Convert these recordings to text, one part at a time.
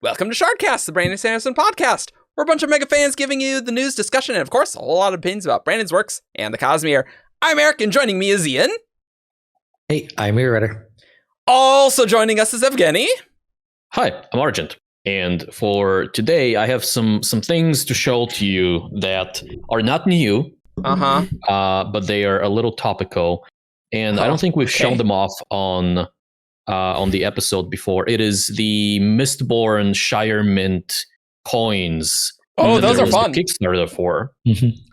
Welcome to Shardcast, the Brandon Sanderson podcast. We're a bunch of mega fans giving you the news, discussion, and of course, a whole lot of opinions about Brandon's works and the Cosmere. I'm Eric, and joining me is Ian. Hey, I'm Windrunner. Also joining us is Evgeni. Hi, I'm Argent. And for today, I have some things to show to you that are not new, but they are a little topical. And I don't think we've shown them off on the episode before. It is the Mistborn Shire Mint coins. Oh, those are fun. Kickstarter for.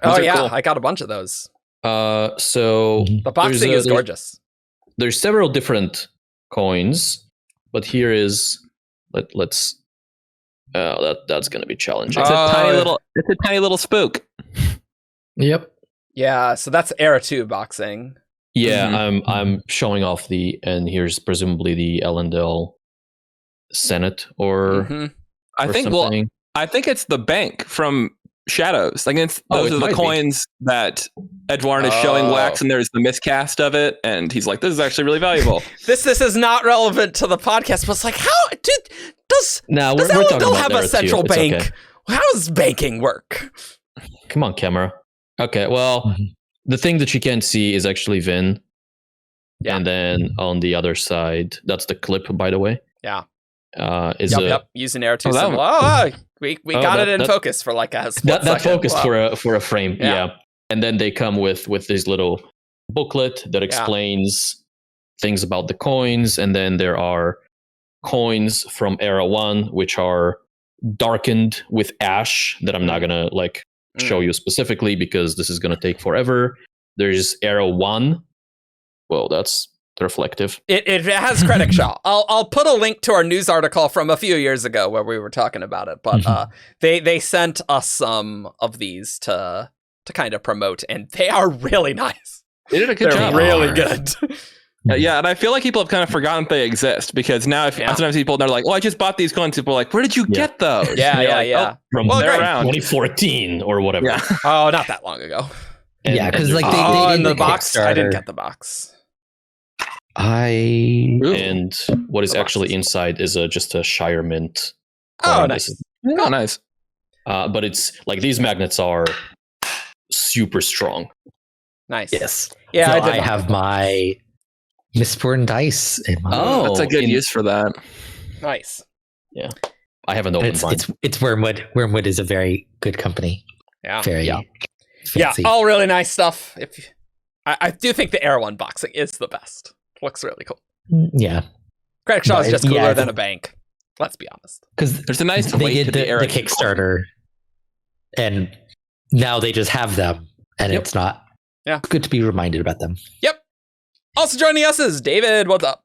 Oh yeah, cool. I got a bunch of those. So the boxing is gorgeous. There's several different coins, but here is let's. That's going to be challenging. It's a tiny little spook. Yep. Yeah, so that's Era 2 boxing. Yeah, I'm showing off and here's presumably the Elendil Senate or I think something. Well, I think it's the bank from Shadows. Like those are the coins that Edwarn is showing Wax, and there's the miscast of it, and he's like, "This is actually really valuable." This is not relevant to the podcast, but it's like, how does Elendil have a central bank? Okay. How does banking work? Come on, camera. Okay, well, the thing that you can't see is actually Vin. Yeah. And then on the other side, that's the clip, by the way. Yeah. Using Era 2 symbol. We got it in focus for like a split that focused for a frame. Yeah. And then they come with this little booklet that explains things about the coins, and then there are coins from Era 1 which are darkened with ash that I'm not gonna show you specifically because this is gonna take forever. There's Era 1. Well, that's reflective. It has Credit Shaw. I'll put a link to our news article from a few years ago where we were talking about it, but they sent us some of these to kind of promote, and they are really nice. They did a good job. Really good. Yeah, and I feel like people have kind of forgotten they exist because now sometimes people are like, "Oh, I just bought these coins." People are like, "Where did you get those?" Yeah. From around 2014 or whatever. Yeah. Oh, not that long ago. Because they did the box. I didn't get the box. And what is actually inside is just a Shire Mint. Oh, nice. Nice. But it's like these magnets are super strong. Nice. Yes. Yeah, so I have my Mistborn dice in my that's a good use for that. Nice. Yeah. I haven't opened mine. It's Wormwood. Wormwood is a very good company. Yeah. Very fancy. All really nice stuff. I do think the Era 1 boxing is the best. Looks really cool. Yeah. Credit Shaw is just cooler than a bank. Let's be honest. Because there's a nice they did the Era Kickstarter, and now they just have them, and it's not. Yeah. It's good to be reminded about them. Yep. Also joining us is David. What's up?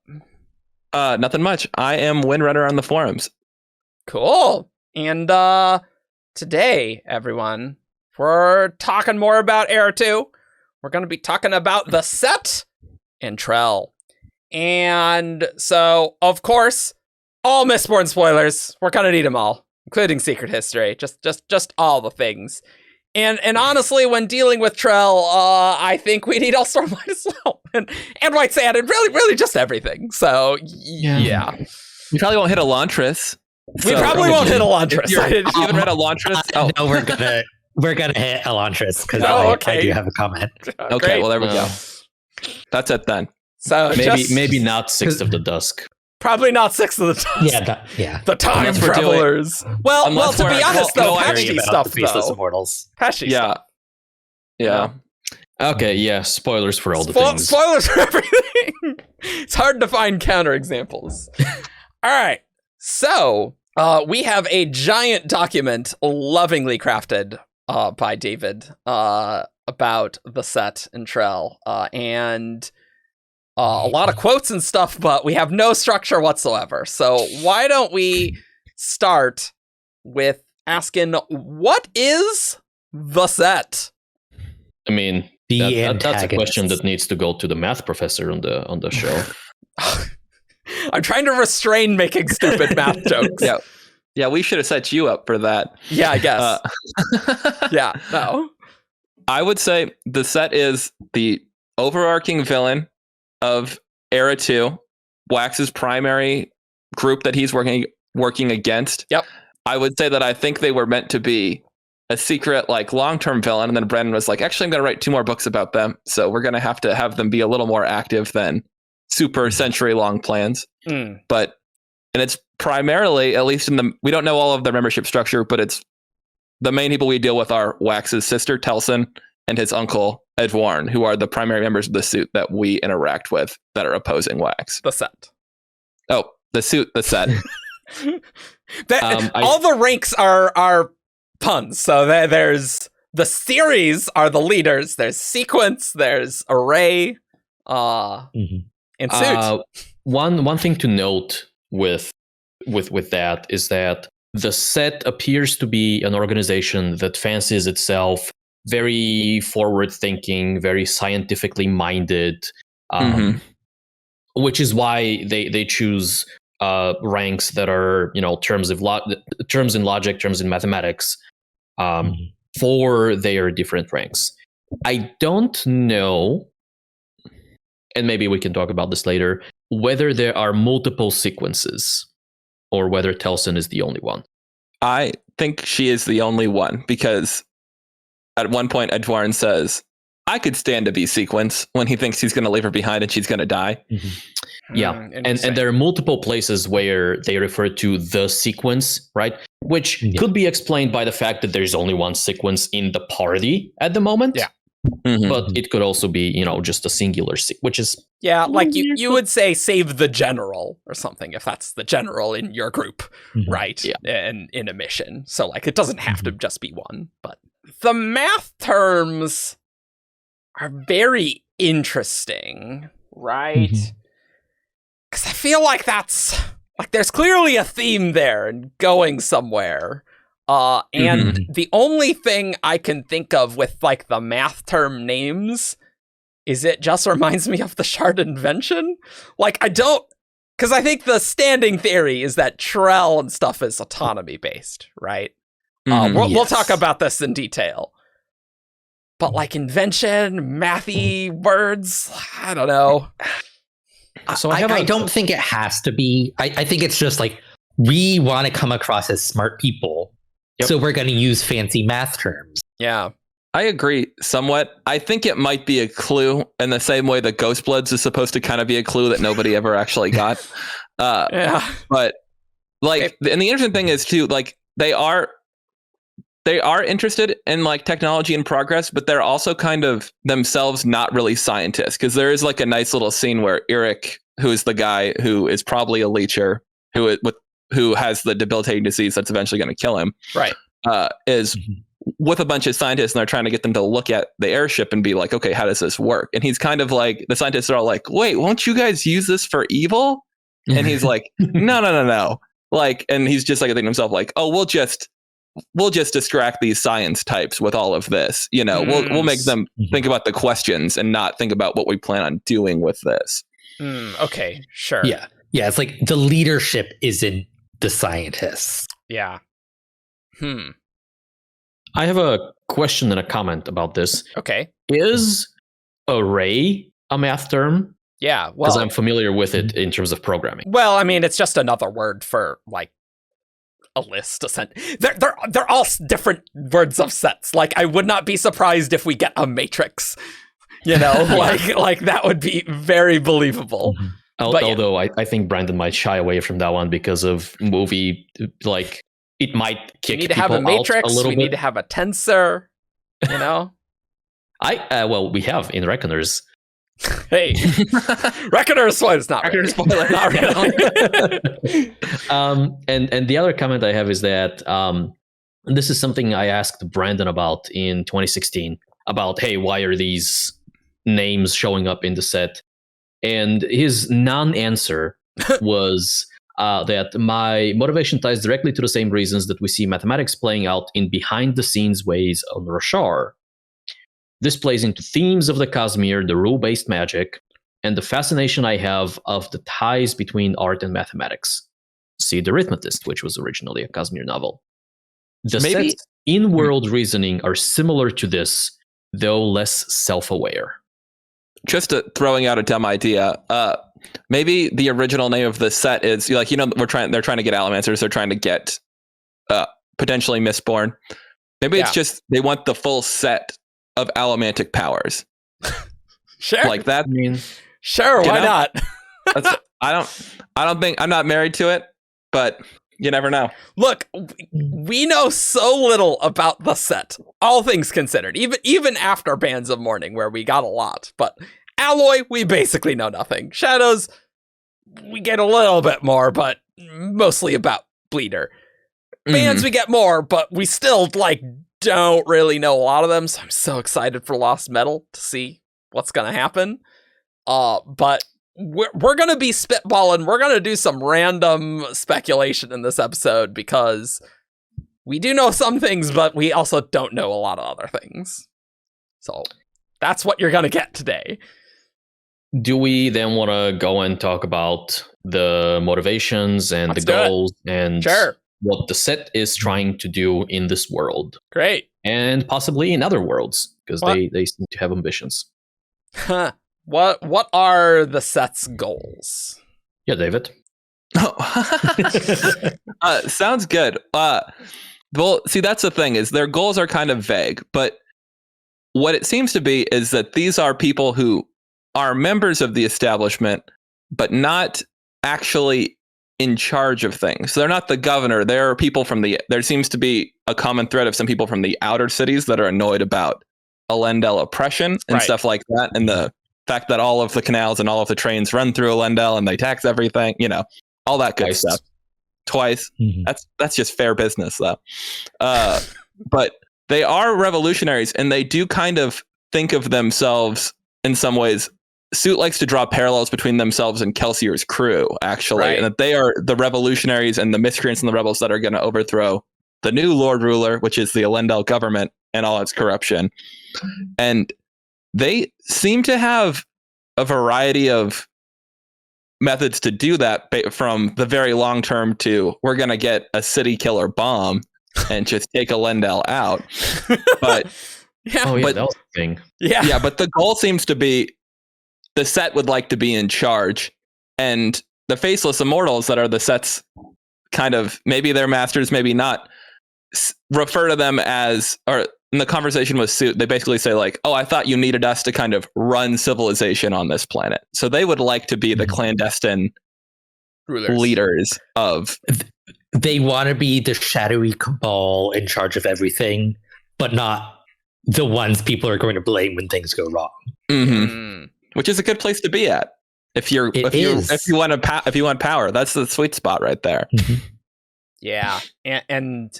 Nothing much. I am Windrunner on the forums. Cool. And today, everyone, we're talking more about Era 2. We're going to be talking about the Set and Trell. And so, of course, all Mistborn spoilers. We're going to need them all, including Secret History. Just all the things. And honestly, when dealing with Trell, I think we need All-Stormlight as well. And White Sand, and really just everying. So, yeah. We probably won't hit Elantris. We probably won't hit Elantris. You haven't read Elantris? No, we're gonna hit Elantris because I do have a comment. Okay, great. well there we go. That's it then. So maybe not Sixth of the Dusk. Probably not Sixth of the Dusk. The Time Travelers. Well, to be honest though, Pesci stuff though. Immortals. Pesci stuff. Yeah. Okay, yeah, spoilers for all the things. Spoilers for everything. It's hard to find counterexamples. All right. So, we have a giant document lovingly crafted by David about the Set and Trell, and a lot of quotes and stuff, but we have no structure whatsoever. So why don't we start with asking, what is the Set? I mean, that's a question that needs to go to the math professor on the show. I'm trying to restrain making stupid math jokes. Yeah, we should have set you up for that. Yeah, I guess. No. I would say the Set is the overarching villain of Era 2, Wax's primary group that he's working working against. Yep. I would say that I think they were meant to be a secret, like, long-term villain, and then Brandon was like, actually, I'm going to write 2 more books about them, so we're going to have them be a little more active than super century-long plans. But, and it's primarily, at least we don't know all of the membership structure, but it's the main people we deal with are Wax's sister, Telsin, and his uncle, Edwarn, who are the primary members of the suit that we interact with that are opposing Wax. The set. Oh, the suit, the set. All the ranks are puns. So there's the series are the leaders. There's sequence. There's array. And suit. One thing to note with that is that the set appears to be an organization that fancies itself very forward-thinking, very scientifically minded, which is why they choose ranks that are, terms in logic, terms in mathematics, for their different ranks. I don't know, and maybe we can talk about this later, whether there are multiple sequences or whether Telsin is the only one. I think she is the only one, because at one point Edwarn says, I could stand to be sequence, when he thinks he's going to leave her behind and she's going to die. Yeah, and there are multiple places where they refer to the sequence, right? Which could be explained by the fact that there's only one sequence in the party at the moment. Yeah. But it could also be, just a singular which is... Yeah, like you would say save the general or something, if that's the general in your group, right? Yeah. And in a mission. So, like, it doesn't have to just be one. But the math terms are very interesting, right? Because I feel like there's clearly a theme there and going somewhere. And the only thing I can think of with, like, the math term names is it just reminds me of the Shard invention. Like, because I think the standing theory is that Trell and stuff is autonomy based, right? We'll talk about this in detail. But, like, invention, mathy words, I don't know. So I don't think it has to be. I think it's just like, we want to come across as smart people. So we're going to use fancy math terms. Yeah. I agree somewhat. I think it might be a clue in the same way that Ghostbloods is supposed to kind of be a clue that nobody ever actually got. But, like, and the interesting thing is, too, like, they are interested in, like, technology and progress, but they're also kind of themselves not really scientists, because there is, like, a nice little scene where Eric, who is the guy who is probably a leecher, who has the debilitating disease that's eventually going to kill him, right? Is with a bunch of scientists, and they're trying to get them to look at the airship and be like, okay, how does this work? And he's kind of like, the scientists are all like, wait, won't you guys use this for evil? And he's like, no. Like, and he's just like thinking to himself, like, oh, we'll just distract these science types with all of this. We'll make them think about the questions and not think about what we plan on doing with this. Okay, sure. Yeah. It's like the leadership is in the scientists. Yeah. I have a question and a comment about this. Okay. Is array a math term? Yeah, well, because I'm familiar with it in terms of programming. Well, I mean, it's just another word for, like, a list. They're all different words of sets. Like, I would not be surprised if we get a matrix. Like that would be very believable. Although I think Brandon might shy away from that one because of movie, like, it might kick people out a little bit. We need to have a matrix. We need to have a tensor. We have in Reckoners. Hey, Reckoners spoilers, not really. Spoiler, not really. And the other comment I have is that this is something I asked Brandon about in 2016 about, hey, why are these names showing up in the set? And his non-answer was that my motivation ties directly to the same reasons that we see mathematics playing out in behind-the-scenes ways on Roshar. This plays into themes of the Cosmere, the rule-based magic, and the fascination I have of the ties between art and mathematics. See The Arithmetist, which was originally a Cosmere novel. The sets in world reasoning are similar to this, though less self-aware. Just throwing out a dumb idea. maybe the original name of the set is like, they're trying to get Allomancers, they're trying to get potentially Mistborn. Maybe it's just they want the full set of allomantic powers. Sure. Like that. Sure, why not? I don't think, I'm not married to it, but you never know. Look, we know so little about the set, all things considered, even after Bands of Mourning, where we got a lot. But Alloy, we basically know nothing. Shadows, we get a little bit more, but mostly about Bleeder. Bands, we get more, but we still, don't really know a lot of them, so I'm so excited for Lost Metal to see what's going to happen. But we're going to be spitballing. We're going to do some random speculation in this episode because we do know some things, but we also don't know a lot of other things. So that's what you're going to get today. Do we then want to go and talk about the motivations and the goals and what the set is trying to do in this world? Great. And possibly in other worlds, because they seem to have ambitions. What are the set's goals? Yeah, David. Sounds good. Well, see, that's the thing, is their goals are kind of vague, but what it seems to be is that these are people who are members of the establishment, but not actually in charge of things. So they're not the governor. There are people there seems to be a common thread of some people from the outer cities that are annoyed about Elendel oppression and stuff like that, and the fact that all of the canals and all of the trains run through Elendel and they tax everything, all that good stuff. Twice. Mm-hmm. That's just fair business, though. But they are revolutionaries, and they do kind of think of themselves in some ways. Suit likes to draw parallels between themselves and Kelsier's crew, actually, and that they are the revolutionaries and the miscreants and the rebels that are going to overthrow the new Lord Ruler, which is the Elendel government and all its corruption. And they seem to have a variety of methods to do that, from the very long term to we're going to get a city killer bomb and just take Elendel out. But that was the thing. Yeah, but the goal seems to be the set would like to be in charge, and the faceless immortals that are the set's kind of, maybe they're masters, maybe not, refer to them as, or in the conversation with Suit, they basically say I thought you needed us to kind of run civilization on this planet. So they would like to be the clandestine leaders of. They want to be the shadowy cabal in charge of everything, but not the ones people are going to blame when things go wrong. Mm-hmm. Which is a good place to be at if you want power. That's the sweet spot right there. Mm-hmm. Yeah, and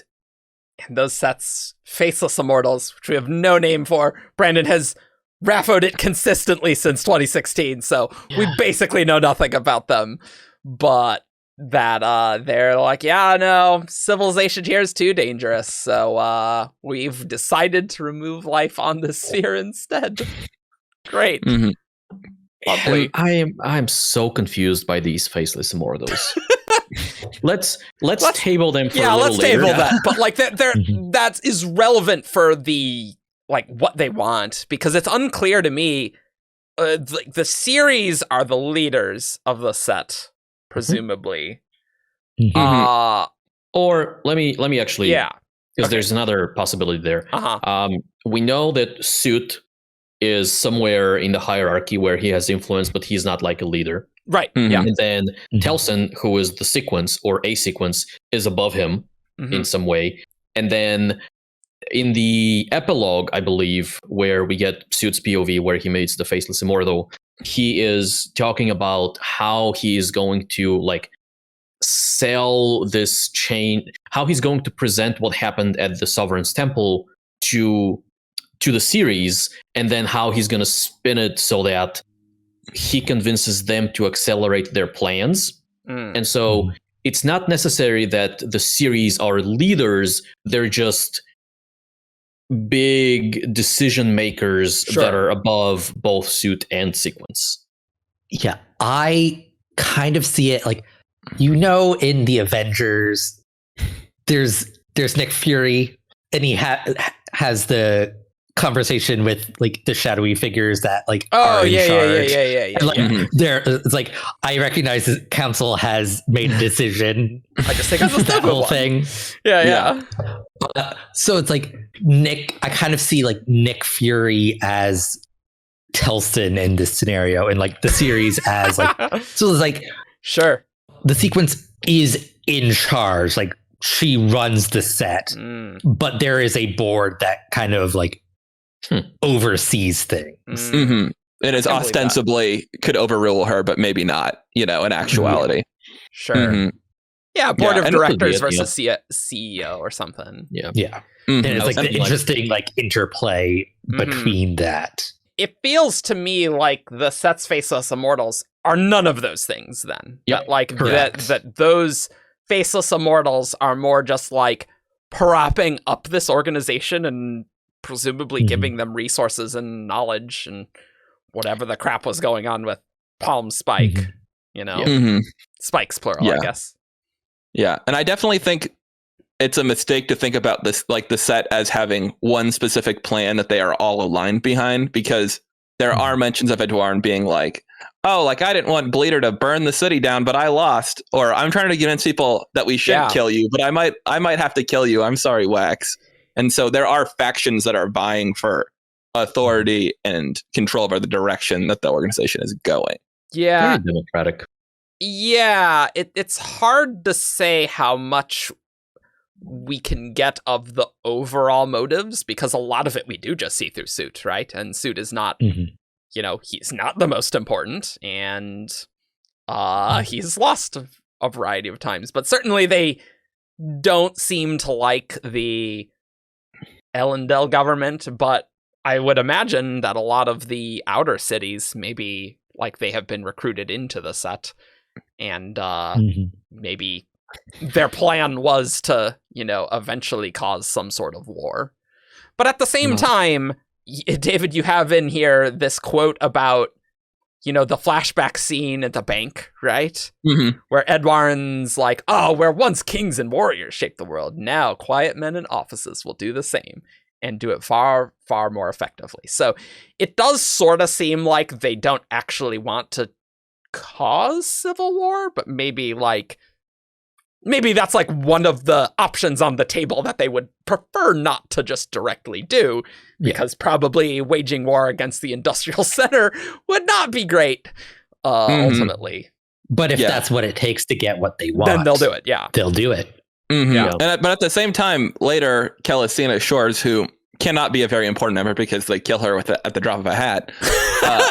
those sets, faceless immortals, which we have no name for. Brandon has raffoed it consistently since 2016, so we basically know nothing about them. But that they're no, civilization here is too dangerous, so we've decided to remove life on this sphere instead. Great. Mm-hmm. Lovely. I'm so confused by these faceless immortals. let's table them for a little let's later. table that. But that is relevant for the what they want, because it's unclear to me. The series are the leaders of the set, presumably. Mm-hmm. Or let me actually, because Okay. there's another possibility there. Uh-huh. We know that Suit is somewhere in the hierarchy where he has influence, but he's not like a leader. Right. Mm-hmm. Yeah. And then Telson, who is the sequence or a sequence, is above him in some way. And then in the epilogue, I believe, where we get Suit's POV, where he meets the faceless immortal, he is talking about how he is going to sell this chain, how he's going to present what happened at the Sovereign's Temple to the series, and then how he's going to spin it so that he convinces them to accelerate their plans. And so it's not necessary that the series are leaders, they're just big decision makers that are above both Suit and Sequence. Yeah, I kind of see it in the Avengers, there's Nick Fury, and he has the conversation with like the shadowy figures that like Oh are in charge. yeah. And, like, it's like I recognize the council has made a decision. I just think it's that whole thing. Yeah. So it's like Nick. I kind of see like Nick Fury as Telson in this scenario, and like the series as like. So it's like sure. The sequence is in charge. Like she runs the set, but there is a board that kind of like oversees things. Mm-hmm. It is ostensibly could overrule her, but maybe not, in actuality. Sure. Mm-hmm. Yeah, board of directors versus CEO or something. Yeah. Mm-hmm. And it's like the interesting like interplay between that. It feels to me like the set's faceless immortals are none of those things then. Yep. That those faceless immortals are more just like propping up this organization and presumably giving them resources and knowledge and whatever the crap was going on with Paalm Spike, Spikes plural, I guess. Yeah, and I definitely think it's a mistake to think about this, like the set as having one specific plan that they are all aligned behind, because there are mentions of Edwarn being like, oh, like I didn't want Bleeder to burn the city down, but I lost, or I'm trying to convince people that we shouldn't kill you, but I might have to kill you. I'm sorry, Wax. And so there are factions that are vying for authority and control over the direction that the organization is going. Yeah. Very democratic. Yeah, it's hard to say how much we can get of the overall motives, because a lot of it we do just see through Suit, right? And Suit is not, he's not the most important, and he's lost a variety of times. But certainly they don't seem to like the Elendel government, but I would imagine that a lot of the outer cities, maybe like they have been recruited into the set, and maybe their plan was to, eventually cause some sort of war. But at the same time, David, you have in here this quote about, the flashback scene at the bank, right? Mm-hmm. Where Edwarn's like, oh, where once kings and warriors shaped the world, now quiet men in offices will do the same and do it far, far more effectively. So it does sort of seem like they don't actually want to cause civil war, but maybe that's like one of the options on the table that they would prefer not to just directly do, because probably waging war against the industrial center would not be great ultimately. But if that's what it takes to get what they want, then they'll do it. Yeah, they'll do it. Mm-hmm. Yeah. But at the same time, later, Kelesina Shores, who cannot be a very important member because they kill her at the drop of a hat,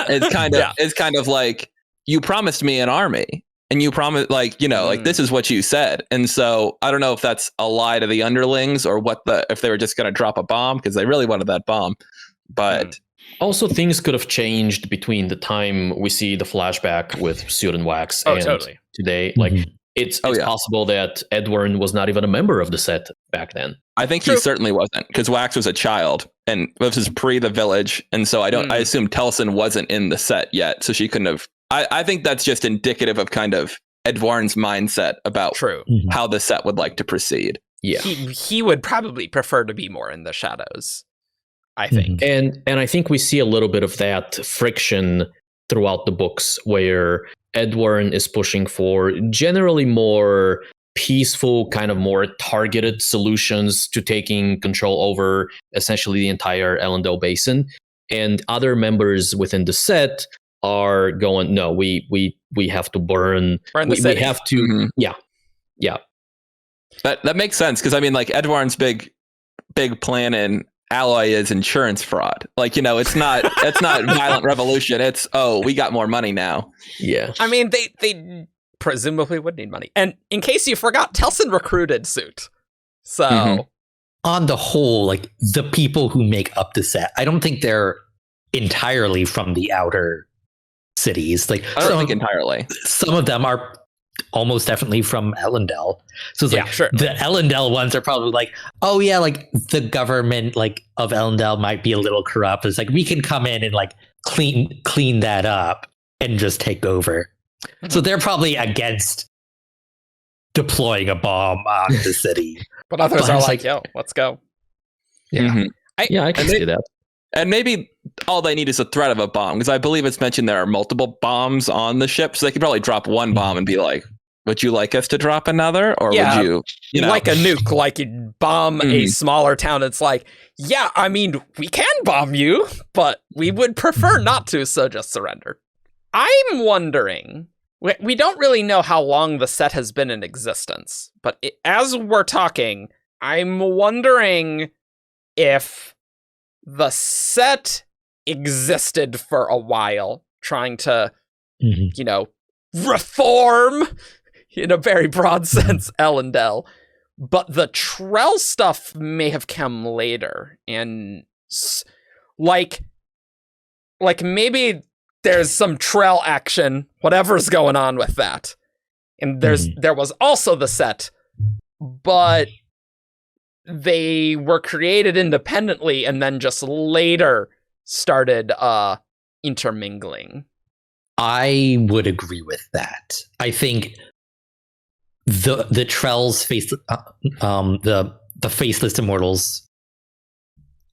is kind of like, you promised me an army. And you promised, like this is what you said. And so I don't know if that's a lie to the underlings or if they were just going to drop a bomb, because they really wanted that bomb. But also things could have changed between the time we see the flashback with Suit and Wax and today. Like it's possible that Edwarn was not even a member of the set back then. I think he certainly wasn't, because Wax was a child and this is pre the village. And so I assume Telson wasn't in the set yet. So she couldn't have. I think that's just indicative of kind of Edwarn's mindset about how the set would like to proceed. Yeah, he would probably prefer to be more in the shadows, I think. And I think we see a little bit of that friction throughout the books, where Edwarn is pushing for generally more peaceful, kind of more targeted solutions to taking control over essentially the entire Elendel Basin, and other members within the set are going, no, we have to burn the city. We have to, yeah. That makes sense, because I mean, like Edwarn's big plan in Alloy is insurance fraud. Like, it's not violent revolution. It's we got more money now. Yeah, I mean, they presumably would need money. And in case you forgot, Telson recruited Suit. So on the whole, like the people who make up the set, I don't think they're entirely from the outer cities. Like I don't think entirely. Some of them are almost definitely from Elendel. So it's the Elendel ones are probably like, oh yeah, like the government like of Elendel might be a little corrupt. It's like we can come in and like clean that up and just take over. So they're probably against deploying a bomb on the city. But others are like, yo, let's go. Yeah. I can see that. And maybe all they need is a threat of a bomb, because I believe it's mentioned there are multiple bombs on the ship, so they could probably drop one bomb and be like, would you like us to drop another? Or would you know? Like a nuke, like you bomb a smaller town. It's like, yeah, I mean, we can bomb you, but we would prefer not to, so just surrender. I'm wondering, we don't really know how long the set has been in existence, but as we're talking, I'm wondering if the set existed for a while, trying to, you know, reform, in a very broad sense, Elendel. But the Trell stuff may have come later. And, like maybe there's some Trell action, whatever's going on with that. And there was also the set, but they were created independently and then just later started intermingling. I would agree with that. I think the Trell's the faceless immortals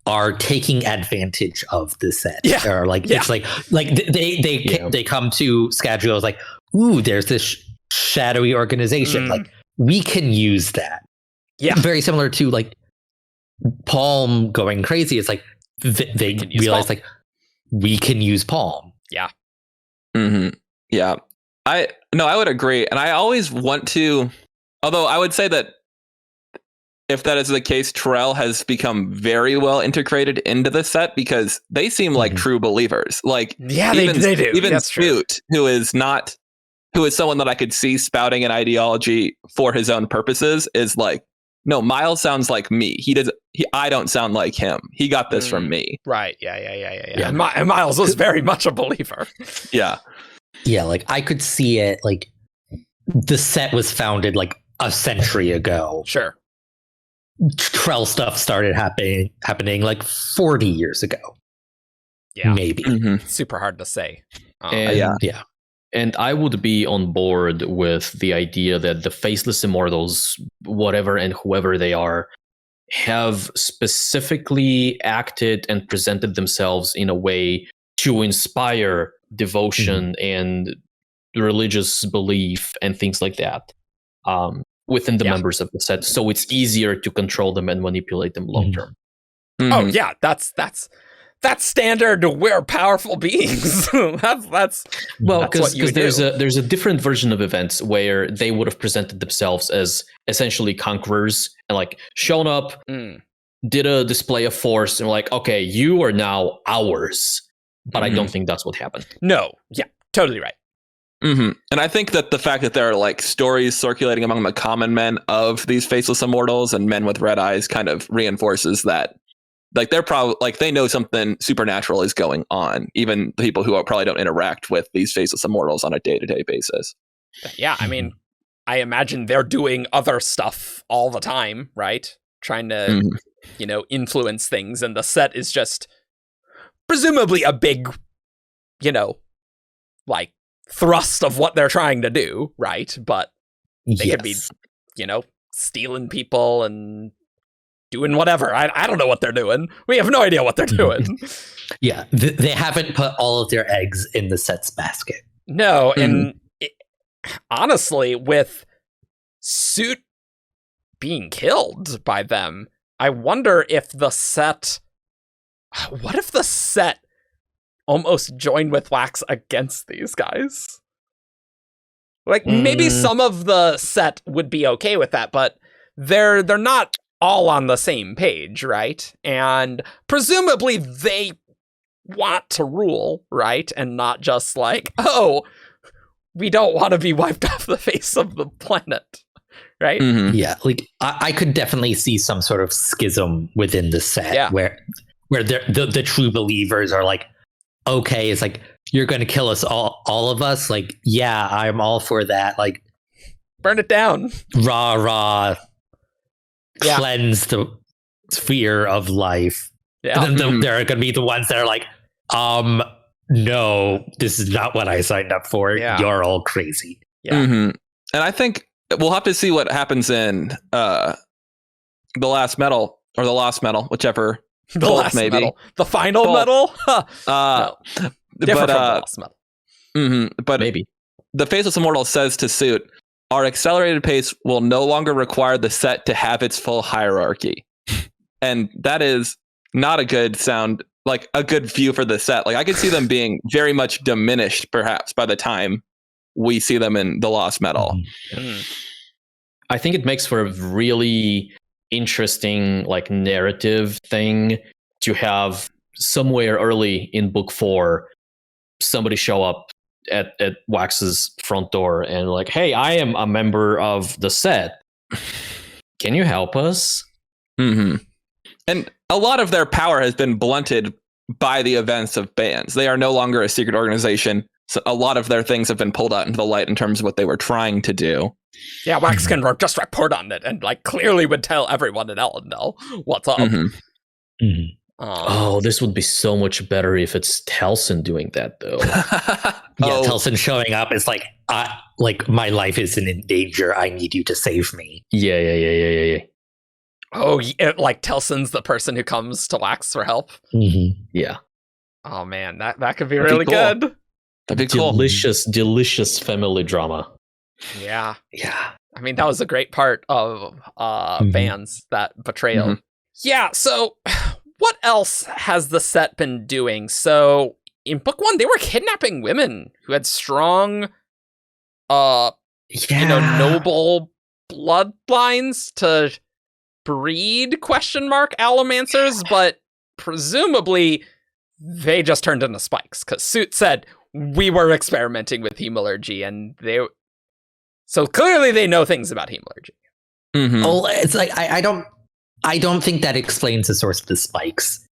are taking advantage of the set. Yeah. Or it's like they come to Scadrial like, ooh, there's this shadowy organization. Like, we can use that. Yeah. Very similar to like Paalm going crazy. It's like they realize like, we can use Paalm. Yeah. Yeah. I would agree. And I always want to, although I would say that if that is the case, Trell has become very well integrated into the set, because they seem like true believers. Like, yeah, they do. Even Scoot, who is someone that I could see spouting an ideology for his own purposes, is like, no, Miles sounds like me. I don't sound like him. He got this from me. Right. Yeah. And Miles was very much a believer. Yeah. Yeah, like I could see it, like the set was founded like a century ago. Sure. Trell stuff started happening like 40 years ago. Yeah. Maybe. Super hard to say. Yeah. And I would be on board with the idea that the Faceless Immortals, whatever and whoever they are, have specifically acted and presented themselves in a way to inspire devotion and religious belief and things like that within the members of the set. So it's easier to control them and manipulate them long term. Oh, yeah, that's standard. We're powerful beings. that's because there's a different version of events where they would have presented themselves as essentially conquerors and like shown up, did a display of force, and like, okay, you are now ours. But I don't think that's what happened. No, yeah, totally right. And I think that the fact that there are like stories circulating among the common men of these faceless immortals and men with red eyes kind of reinforces that. Like, they're probably like, they know something supernatural is going on, even the people who probably don't interact with these faceless immortals on a day-to-day basis. Yeah, I mean, I imagine they're doing other stuff all the time, right? Trying to, influence things, and the set is just presumably a big, like thrust of what they're trying to do, right? But they could be, stealing people and doing whatever. I don't know what they're doing. We have no idea what they're doing. Yeah, they haven't put all of their eggs in the set's basket. No, and honestly, with Suit being killed by them, I wonder if the set... What if the set almost joined with Wax against these guys? Like, maybe some of the set would be okay with that, but they're not all on the same page, right? And presumably they want to rule, right? And not just like, oh, we don't want to be wiped off the face of the planet, right? Yeah, like I could definitely see some sort of schism within the set where the true believers are like, okay, it's like, you're going to kill us all of us? Like, yeah, I'm all for that. Like, burn it down. Rah. Cleanse the sphere of life. Yeah. And then there are going to be the ones that are like, no, this is not what I signed up for. Yeah. You're all crazy. Yeah. And I think we'll have to see what happens in the Last Metal, or the Lost Metal, whichever The last maybe. medal. The final Both. medal? No. Different from the last medal. But Maybe. The Faceless Immortal says to Suit, our accelerated pace will no longer require the set to have its full hierarchy. And that is not a good sound, like a good view for the set. Like I could see them being very much diminished, perhaps, by the time we see them in the Lost Medal. I think it makes for a really interesting like narrative thing to have somewhere early in book 4 somebody show up at Wax's front door and like, hey, I am a member of the set. Can you help us? And a lot of their power has been blunted by the events of bands. They are no longer a secret organization. So a lot of their things have been pulled out into the light in terms of what they were trying to do. Yeah, Wax can just report on it and like clearly would tell everyone in Elendel what's up. Oh, this would be so much better if it's Telson doing that, though. Telson showing up is like, my life isn't in danger. I need you to save me. Yeah. Oh, like Telson's the person who comes to Wax for help. Yeah. Oh man, that could be really good. That'd be cool. Delicious family drama. Yeah. I mean, that was a great part of bands, that betrayal. Yeah. So, what else has the set been doing? So, in book 1, they were kidnapping women who had strong, noble bloodlines to breed ? Allomancers, but presumably they just turned into spikes because Suit said we were experimenting with Hemalurgy, and so clearly they know things about Hemalurgy. Oh, it's like I don't think that explains the source of the spikes,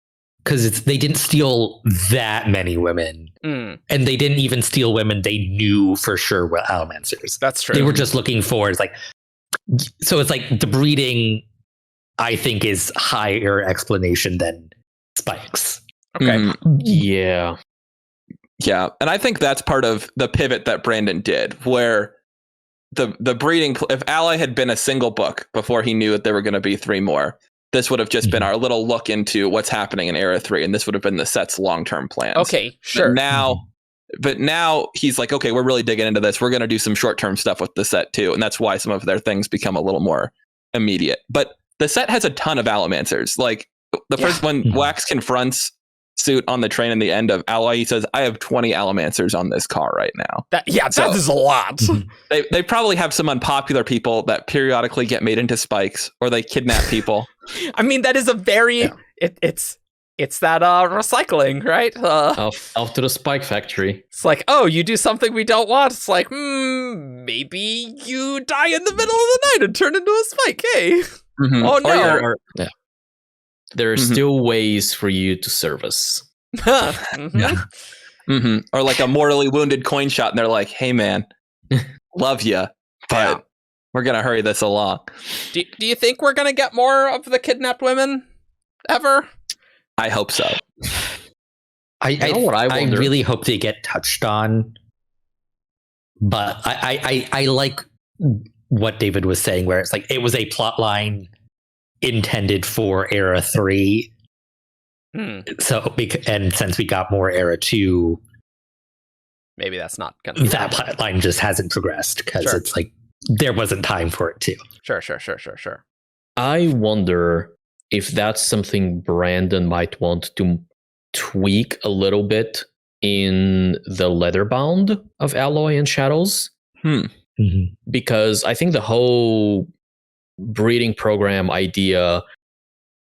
because they didn't steal that many women, and they didn't even steal women they knew for sure were Allomancers. That's true. They were just looking for it's like the breeding, I think, is higher explanation than spikes. Okay. Yeah, and I think that's part of the pivot that Brandon did, where the breeding, if Ally had been a single book before he knew that there were going to be 3 more, this would have just been our little look into what's happening in Era 3, and this would have been the set's long-term plans. Okay, sure. But now he's like, okay, we're really digging into this. We're going to do some short-term stuff with the set too, and that's why some of their things become a little more immediate. But the set has a ton of Allomancers. Like the first when Wax confronts Suit on the train in the end of Ally, he says, I have 20 Allomancers on this car right now. That is a lot. They probably have some unpopular people that periodically get made into spikes, or they kidnap people. I mean, that is a very it's that recycling, right? Off to the spike factory. It's like, oh, you do something we don't want. It's like, maybe you die in the middle of the night and turn into a spike. Hey, oh no. There are still ways for you to service. Or like a mortally wounded coin shot, and they're like, hey man, love you, but we're gonna hurry this along. Do you think we're gonna get more of the kidnapped women ever? I hope so. I really hope they get touched on, but I like what David was saying, where it's like it was a plot line intended for Era 3. So, and since we got more Era 2, maybe that's not gonna be that plot line just hasn't progressed, because it's like there wasn't time for it to. Sure. I wonder if that's something Brandon might want to tweak a little bit in the Leatherbound of Alloy and Shadows. Because I think the whole breeding program idea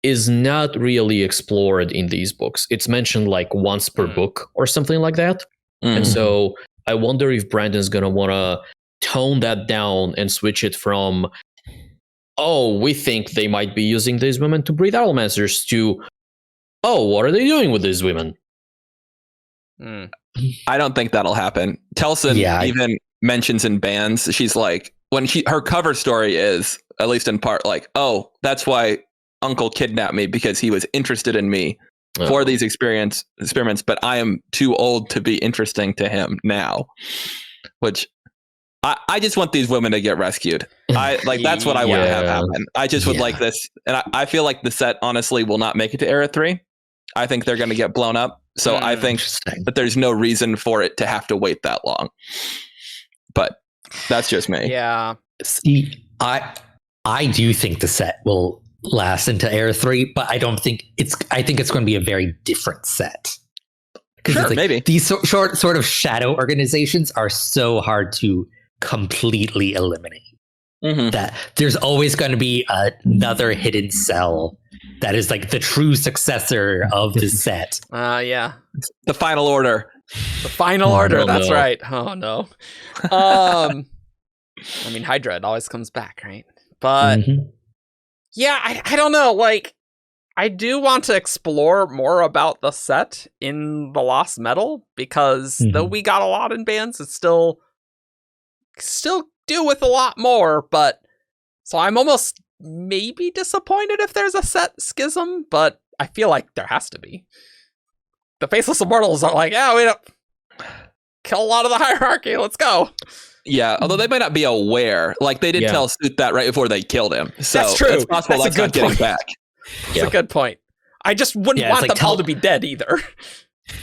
is not really explored in these books. It's mentioned like once per book or something like that. And so I wonder if Brandon's going to want to tone that down and switch it from, oh, we think they might be using these women to breed Allomancers, to, oh, what are they doing with these women? I don't think that'll happen. Telson even mentions in bands, she's like, when her cover story is, at least in part, like, oh, that's why Uncle kidnapped me, because he was interested in me for these experiments, but I am too old to be interesting to him now. Which I just want these women to get rescued. That's what I would have happen. I just would like this, and I feel like the set honestly will not make it to Era 3. I think they're going to get blown up. So I think that there's no reason for it to have to wait that long. But that's just me. Yeah. See, I do think the set will last into Era 3, but I think it's going to be a very different set. Sure, maybe. These sort of shadow organizations are so hard to completely eliminate. That there's always going to be another hidden cell that is like the true successor of the set. Yeah. The Final Order. The Final Order, that's right. Oh, no. I mean, Hydra, it always comes back, right? But, yeah, I don't know. Like, I do want to explore more about the set in the Lost Metal, because though we got a lot in bands, it's still do with a lot more, but so I'm almost maybe disappointed if there's a set schism, but I feel like there has to be. The Faceless Immortals are like, yeah, we don't kill a lot of the hierarchy, let's go. Yeah, although they might not be aware. Like, they did tell Suit that right before they killed him. So that's true. It's possible that's not getting back. That's a good point. I just wouldn't want them all to be dead either.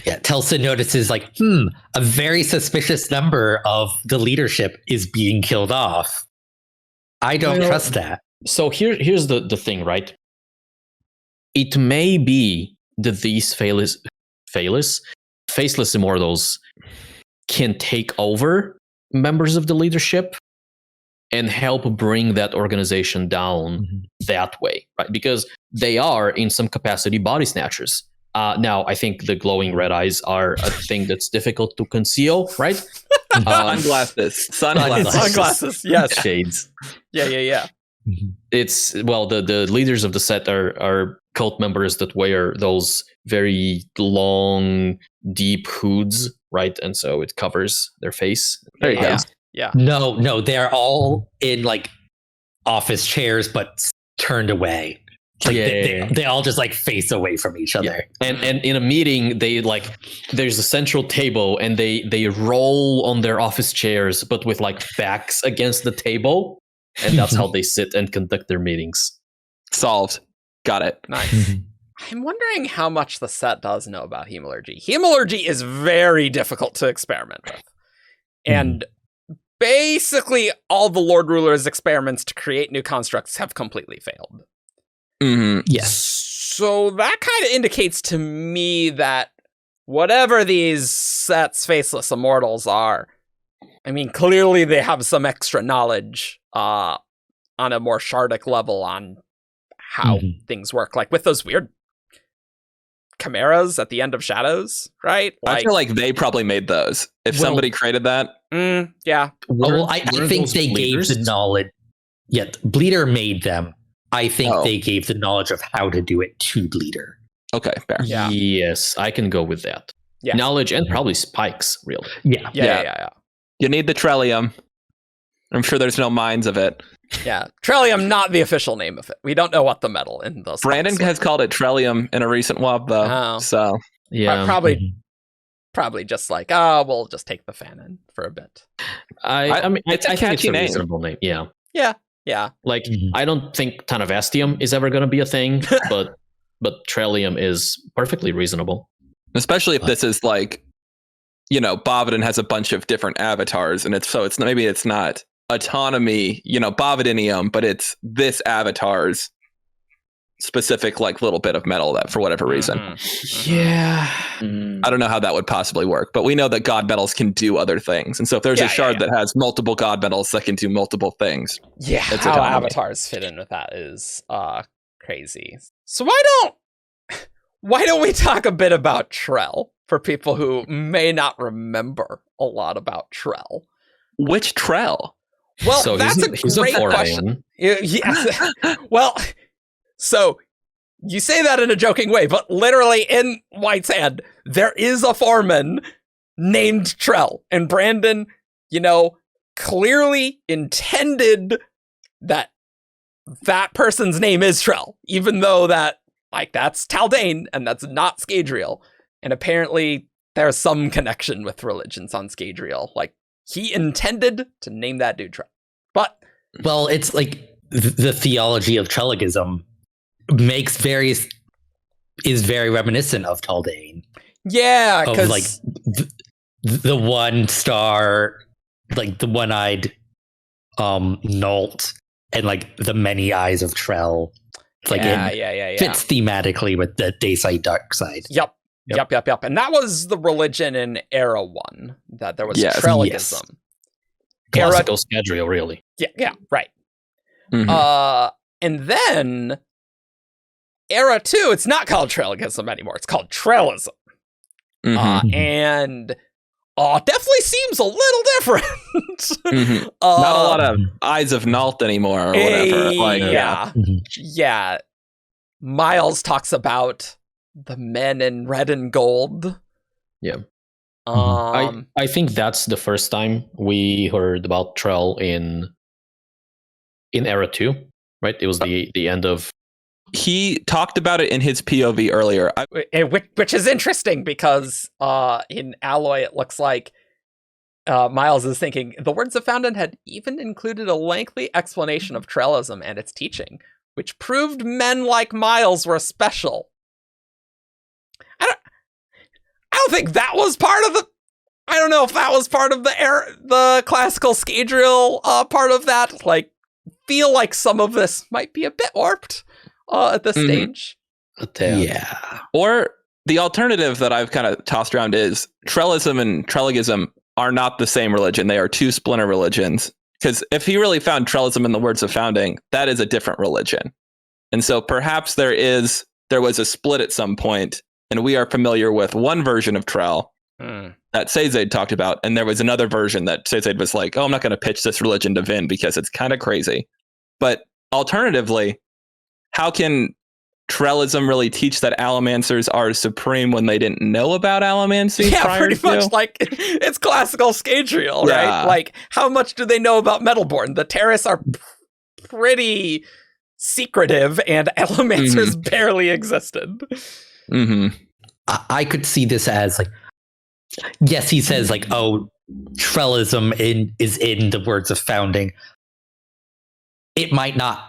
Yeah, Telsa notices like, a very suspicious number of the leadership is being killed off. I don't trust that. So here's the thing, right? It may be that these faceless immortals can take over members of the leadership and help bring that organization down that way, right? Because they are, in some capacity, body snatchers. Now, I think the glowing red eyes are a thing that's difficult to conceal, right? Sunglasses. Yes. Shades. Yeah. It's the leaders of the set are cult members that wear those very long, deep hoods, right? And so it covers their face. There you go. Yeah. No, they're all in like office chairs, but turned away. Like they all just like face away from each other. Yeah. And in a meeting, they like there's a central table and they roll on their office chairs, but with like backs against the table, and that's how they sit and conduct their meetings. Solved. Got it. Nice. I'm wondering how much the set does know about Hemalurgy. Hemalurgy is very difficult to experiment with. And basically all the Lord Ruler's experiments to create new constructs have completely failed. Yes. So that kind of indicates to me that whatever these sets Faceless Immortals are, I mean, clearly they have some extra knowledge on a more Shardic level on how things work. Like with those weird chimeras at the end of Shadows, right? I feel like they probably made those. If somebody created that. Yeah. I think they gave the knowledge. Yeah, Bleeder made them. I think they gave the knowledge of how to do it to Bleeder. Okay, fair. Yeah. Yes, I can go with that. Yeah. Knowledge and probably spikes, really. Yeah. You need the Trellium. I'm sure there's no minds of it. Yeah. Trellium, not the official name of it. We don't know what the metal in those. Brandon has called it Trellium in a recent WoB, though. Oh. So yeah, probably just like, we'll just take the fan in for a bit. I mean, it's a catchy name. Reasonable name. Yeah. Like, I don't think Tanavastium is ever going to be a thing, but Trellium is perfectly reasonable. Especially if this is like, Bovidin has a bunch of different avatars, and it's not autonomy, Bovidinium, but it's this avatar's specific like little bit of metal that for whatever reason. Yeah. I don't know how that would possibly work, but we know that god metals can do other things. And so if there's a shard that has multiple god metals that can do multiple things. Yeah, it's how autonomy. avatars fit in with that is crazy. So why don't we talk a bit about Trell for people who may not remember a lot about Trell? Which Trell? Well, so that's a great question. Yes. Well, so you say that in a joking way, but literally in White's Hand, there is a foreman named Trell, and Brandon, clearly intended that person's name is Trell, even though that's Taldane and that's not Scadrial. And apparently there's some connection with religions on Scadrial. Like, he intended to name that dude Trell. But Well, it's like the theology of Trelligism is very reminiscent of Taldane. Yeah, because like the one star, like the one-eyed Nault, and like the many eyes of Trell. It's like fits thematically with the day side, dark side. Yep. And that was the religion in Era 1, that there was Trelligism. Yes. Classical schedule, really. Yeah, right. Mm-hmm. And then Era 2, it's not called Trelligism anymore. It's called Trellism. Mm-hmm. And definitely seems a little different. Mm-hmm. Not a lot of Eyes of Nault anymore or whatever. Yeah. Miles talks about the men in red and gold. Yeah. I think that's the first time we heard about Trell in Era 2, right? It was the end of... He talked about it in his POV earlier. Which is interesting because in Alloy it looks like Miles is thinking, the Words of Fountain had even included a lengthy explanation of Trellism and its teaching, which proved men like Miles were special. I don't think that was part of the... I don't know if that was part of the classical Scadrial part of that. Like, feel like some of this might be a bit warped at this stage. Yeah. Or the alternative that I've kind of tossed around is Trellism and Trelligism are not the same religion. They are two splinter religions. Because if he really found Trellism in the Words of Founding, that is a different religion. And so perhaps there was a split at some point, and we are familiar with one version of Trell that Sazed talked about, and there was another version that Sazed was like, oh, I'm not going to pitch this religion to Vin because it's kind of crazy. But alternatively, how can Trellism really teach that Allomancers are supreme when they didn't know about Allomancy? Yeah, pretty much like it's classical Scadrial, right? Like, how much do they know about Metalborn? The Terrace are pretty secretive, and Allomancers barely existed. Mm-hmm. I could see this as like, yes, he says like, oh, Trellism is in the Words of Founding. It might not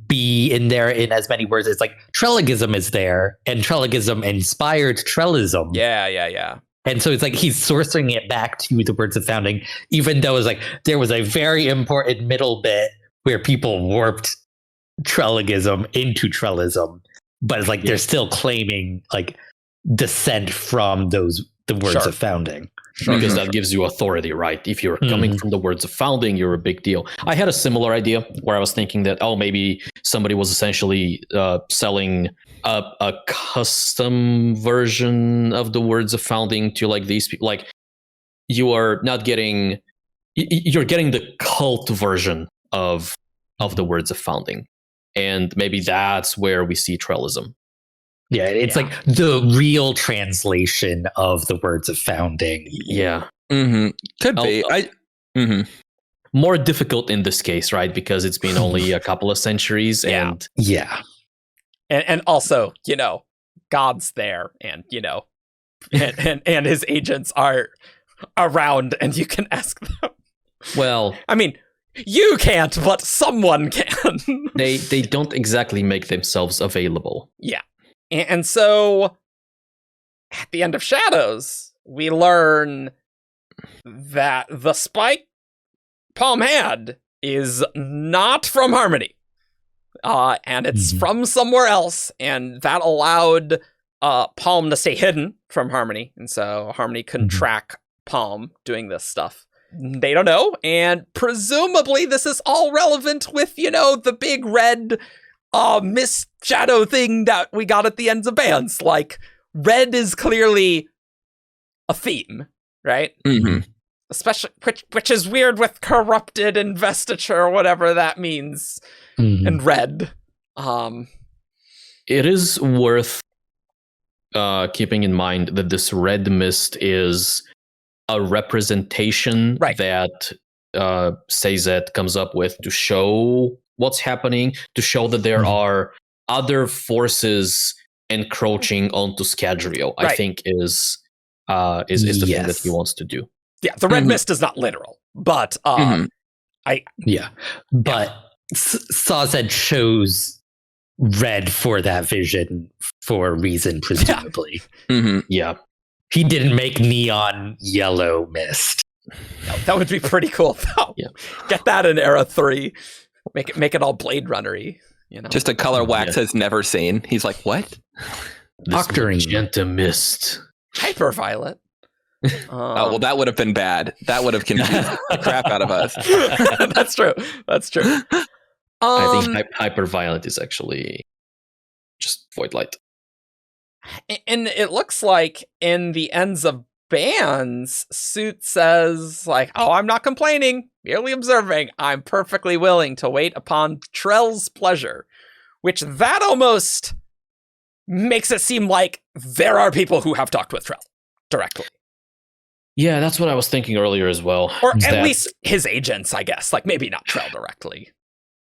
be in there in as many words. It's like Trelligism is there, and Trelligism inspired Trellism. Yeah. And so it's like he's sourcing it back to the Words of Founding, even though it's like there was a very important middle bit where people warped Trelligism into Trellism, but it's like they're still claiming like descent from the Words of Founding. Because that gives you authority, right? If you're coming from the Words of Founding, you're a big deal. I had a similar idea where I was thinking that, maybe somebody was essentially selling a custom version of the Words of Founding to like these people. Like, you are not getting... You're getting the cult version of the Words of Founding. And maybe that's where we see Trellism. Yeah, it's like the real translation of the Words of Founding. Yeah. Mm-hmm. Could be. More difficult in this case, right? Because it's been only a couple of centuries. And And also, God's there, and, and his agents are around, and you can ask them. Well, I mean, you can't, but someone can. They don't exactly make themselves available. Yeah. And so, at the end of Shadows, we learn that the spike Paalm had is not from Harmony. And it's from somewhere else, and that allowed Paalm to stay hidden from Harmony. And so Harmony couldn't track Paalm doing this stuff. They don't know, and presumably this is all relevant with, the big red mist shadow thing that we got at the ends of bands. Like, red is clearly a theme, right? Mm-hmm. Especially, which is weird with corrupted investiture, or whatever that means, and red. It is worth keeping in mind that this red mist is a representation that Sazed comes up with to show what's happening, to show that there are other forces encroaching onto Scadrial. I think is the thing that he wants to do. Yeah, the red mist is not literal, but I But Sazed chose red for that vision for a reason, presumably. Yeah. He didn't make neon yellow mist. That would be pretty cool, though. Yeah. Get that in Era 3. Make it all Blade Runner-y. Just a color Wax has never seen. He's like, what? Octarine. Magenta mist. Hyperviolet. Well, that would have been bad. That would have confused the crap out of us. That's true. I think hyperviolet is actually just void light. And it looks like in the ends of bands, Suit says, like, oh, I'm not complaining, merely observing. I'm perfectly willing to wait upon Trell's pleasure. Which that almost makes it seem like there are people who have talked with Trell directly. Yeah, that's what I was thinking earlier as well. Or at least his agents, I guess. Like, maybe not Trell directly.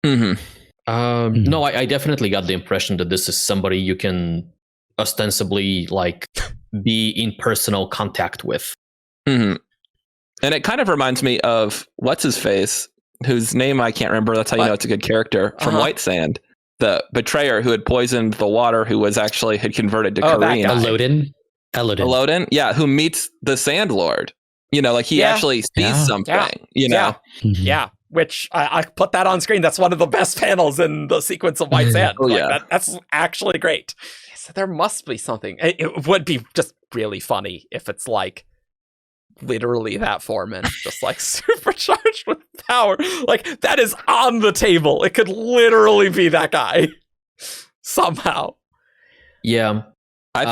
No, I definitely got the impression that this is somebody you can ostensibly, like, be in personal contact with. And it kind of reminds me of what's-his-face, whose name I can't remember. That's how you know it's a good character. From White Sand. The betrayer who had poisoned the water, who was actually had converted to Korean. Elodin, yeah, who meets the Sand Lord. You know, like he actually sees something. You know, which I put that on screen. That's one of the best panels in the sequence of White Sand. That's actually great. So there must be something. It would be just really funny if it's like literally that foreman, just like supercharged with power. Like that is on the table. It could literally be that guy somehow. Yeah, I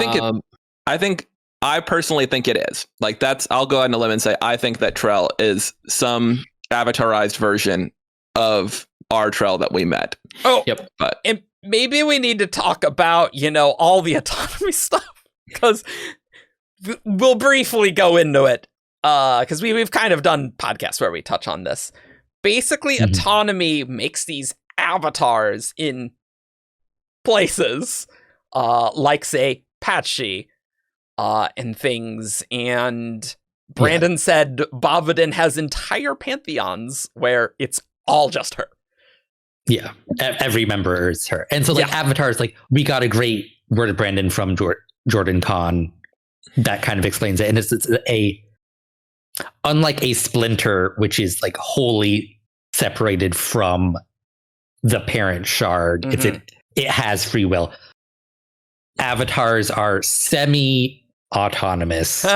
personally think it is. Like I'll go out on a limb and say I think that Trell is some avatarized version of our Trell that we met. Oh, yep. And maybe we need to talk about, all the autonomy stuff, because we'll briefly go into it. Because we've kind of done podcasts where we touch on this. Basically, autonomy makes these avatars in places, like, say, Patchy, and things. And Brandon said Bavadin has entire pantheons where it's all just her. Yeah, every member is her. And so, avatars, we got a great word of Brandon from Jordan Kahn that kind of explains it. And it's unlike a splinter, which is wholly separated from the parent shard, it has free will. Avatars are semi-autonomous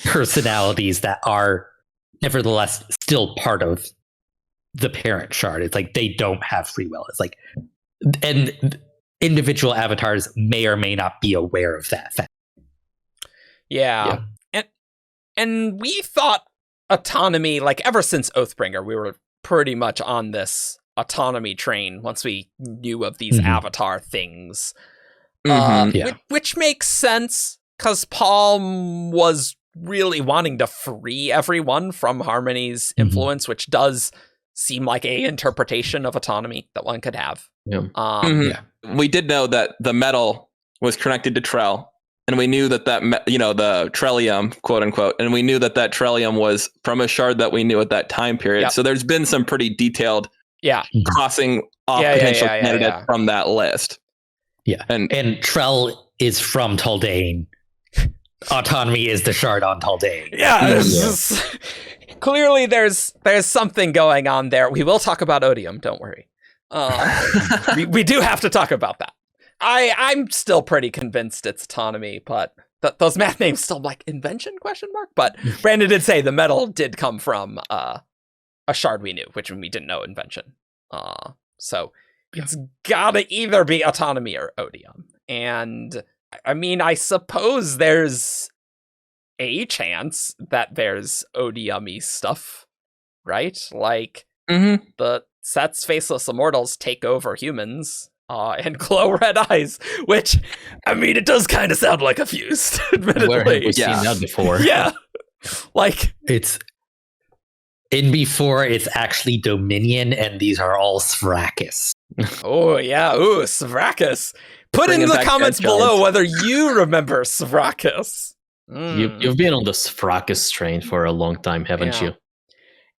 personalities that are nevertheless still part of the parent shard. It's like they don't have free will. It's like, and individual avatars may or may not be aware of that fact. Yeah. And we thought autonomy, ever since Oathbringer, we were pretty much on this autonomy train once we knew of these avatar things. Which makes sense, because Paalm was really wanting to free everyone from Harmony's influence, which does seem like a interpretation of autonomy that one could have. We did know that the metal was connected to Trell. And we knew that the Trellium, quote unquote, and we knew that Trellium was from a shard that we knew at that time period. So there's been some pretty detailed crossing off potential candidates from that list. Yeah. And Trell is from Taldane. Autonomy is the shard on Taldane. Clearly there's something going on there. We will talk about Odium, don't worry. We do have to talk about that. I'm still pretty convinced it's autonomy, but those math names still invention ? But Brandon did say the metal did come from a shard we knew, which we didn't know invention. So it's gotta either be autonomy or Odium. And I mean, I suppose there's a chance that there's Odium-y stuff, right? The Set's faceless immortals take over humans. And glow red eyes, which, I mean, it does kind of sound like a fused, admittedly. Where have we seen that before? It's in before it's actually Dominion, and these are all Svrakiss. Oh, yeah. Ooh, Svrakiss. Put in the comments below whether you remember Svrakiss. You've been on the Svrakiss train for a long time, haven't you?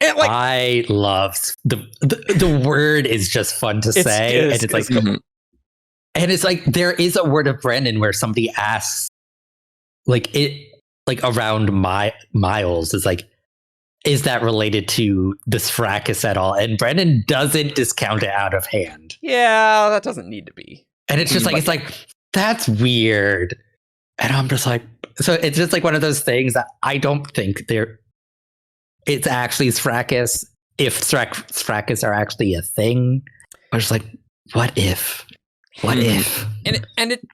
And like, I love the word is just fun to say. And it's like, and it's like there is a word of Brendan where somebody asks, like it, like around Miles is like, is that related to the Svrakiss at all? And Brendan doesn't discount it out of hand. Yeah, that doesn't need to be. And it's just like, it's like, that's weird. And I'm just like, so it's just like one of those things that I don't think it's actually Svrakiss. If Svrakiss are actually a thing, I was like, what if? What if? And it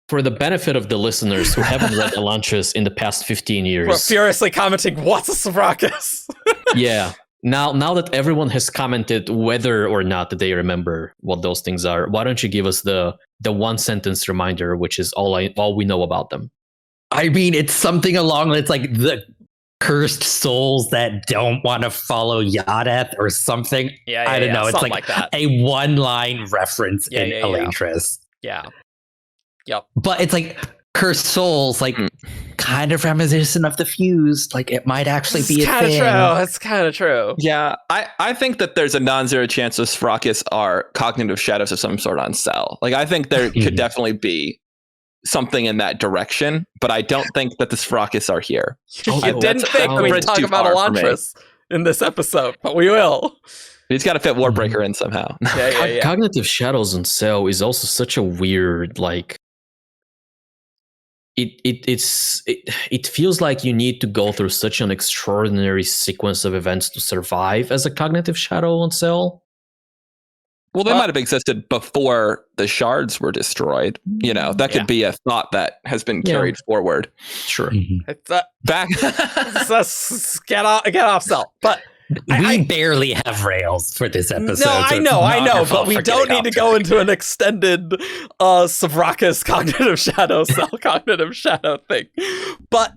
for the benefit of the listeners who haven't read Elantris in the past 15 years, we're furiously commenting, what's a Svrakiss? Yeah. Now that everyone has commented whether or not they remember what those things are, why don't you give us the one sentence reminder, which is all we know about them? I mean, it's something along. It's like the cursed souls that don't want to follow Yadeth or something. Yeah, I don't know. It's like that. A one-line reference in Elantris. Yeah. Yep. But it's like cursed souls, like kind of reminiscent of the fused. Like it might actually be a thing. It's kind of true. Yeah, I think that there's a non-zero chance of Svrakiss are cognitive shadows of some sort on Cell. Like I think there could definitely be something in that direction, but I don't think that the Svrakiss are here. You didn't think we'd talk about Elantris in this episode, but we will. He's got to fit Warbreaker in somehow. Yeah. Cognitive shadows on Cell is also such a weird, like, it feels like you need to go through such an extraordinary sequence of events to survive as a cognitive shadow on Cell. Well, they might have existed before the shards were destroyed. You know, that could be a thought that has been carried forward. Sure. It's back. Get off Cell. But we barely have rails for this episode. No, I know, but we don't need to go into an extended Svrakiss cognitive shadow, Cell cognitive shadow thing. But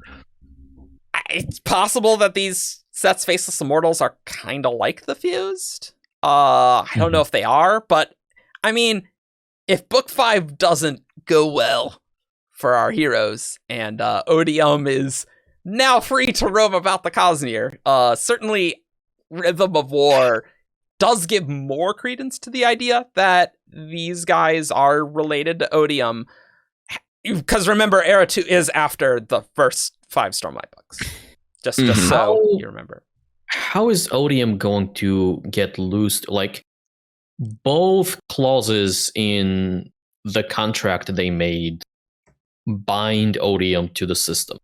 it's possible that these Set's Faceless Immortals are kind of like the Fused. I don't know if they are, but I mean, if Book 5 doesn't go well for our heroes and Odium is now free to roam about the Cosmere, certainly Rhythm of War does give more credence to the idea that these guys are related to Odium. Because remember, Era 2 is after the first 5 Stormlight books. Just so you remember. How is Odium going to get loosed? Like, both clauses in the contract they made bind Odium to the system.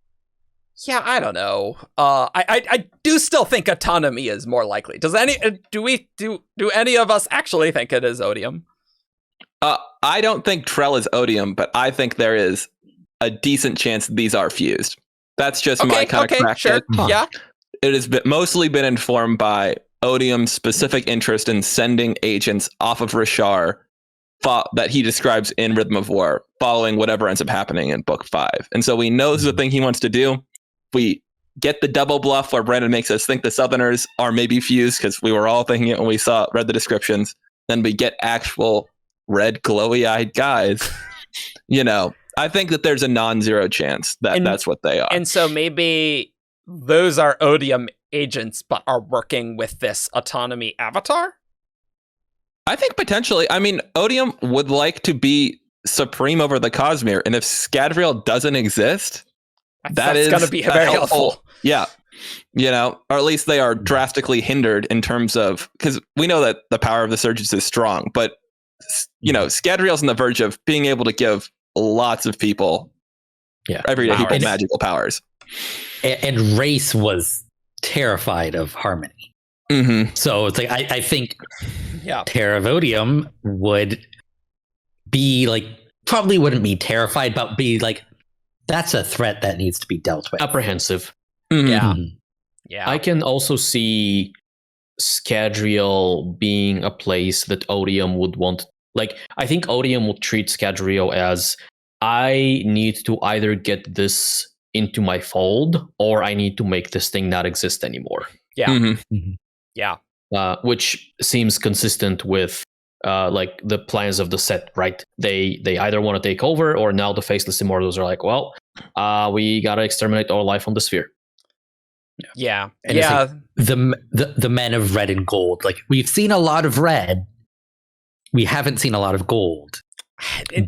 Yeah, I don't know. I do still think autonomy is more likely. Do any of us actually think it is Odium? I don't think Trell is Odium, but I think there is a decent chance these are fused. That's just my kind of crack. Sure. Yeah. It has mostly been informed by Odium's specific interest in sending agents off of Rashar that he describes in Rhythm of War, following whatever ends up happening in Book 5. And so we know this is the thing he wants to do. We get the double bluff where Brandon makes us think the Southerners are maybe fused, because we were all thinking it when we read the descriptions. Then we get actual red, glowy-eyed guys. You know, I think that there's a non-zero chance that that's what they are. And so maybe those are Odium agents, but are working with this autonomy avatar? I think potentially. I mean, Odium would like to be supreme over the Cosmere, and if Scadrial doesn't exist, that's going to be very helpful. Yeah. You know, or at least they are drastically hindered in terms of, because we know that the power of the Surges is strong, but, you know, Scadrial's on the verge of being able to give lots of people, everyday people, magical powers. And Race was terrified of Harmony. So it's like, I think Terra of Odium would be like, probably wouldn't be terrified, but be like, that's a threat that needs to be dealt with. Apprehensive. Yeah. I can also see Scadrial being a place that Odium would want. Like, I think Odium would treat Scadrial as, I need to either get this into my fold, or I need to make this thing not exist anymore. Yeah. Yeah. Which seems consistent with like the plans of the set, right? They either want to take over, or now the Faceless Immortals are like, well, we gotta exterminate all life on the sphere. Yeah. And yeah. It's like the men of red and gold. Like, we've seen a lot of red. We haven't seen a lot of gold.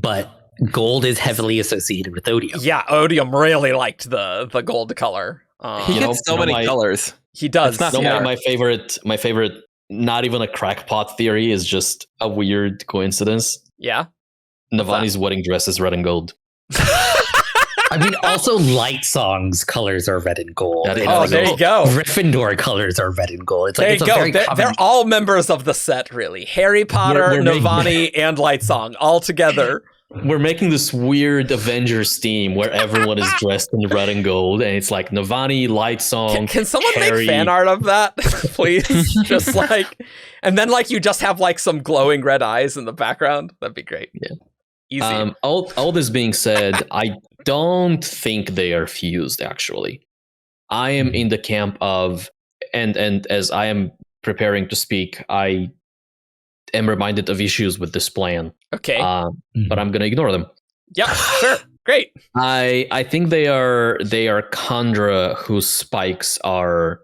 But gold is heavily associated with odium. Yeah, odium really liked the gold color. He gets so many colors. He does. It's not my favorite, not even a crackpot theory, is just a weird coincidence. Yeah. Navani's wedding dress is red and gold. I mean, also Light Song's colors are red and gold. There you go. Gryffindor colors are red and gold. It's like, there you go. They're all members of the set, really. Harry Potter, Navani, and Light Song all together. We're making this weird Avengers theme where everyone is dressed in red and gold, and it's like Navani, Light Song. Can someone Harry. make fan art of that, please? Just like, and then like you just have like some glowing red eyes in the background. That'd be great. Yeah. Easy. All this being said, I don't think they are fused. Actually, I am in the camp of, and as I am preparing to speak, I am reminded of issues with this plan. Okay, but I'm gonna ignore them. Yeah, sure, great. I think they are Kandra whose spikes are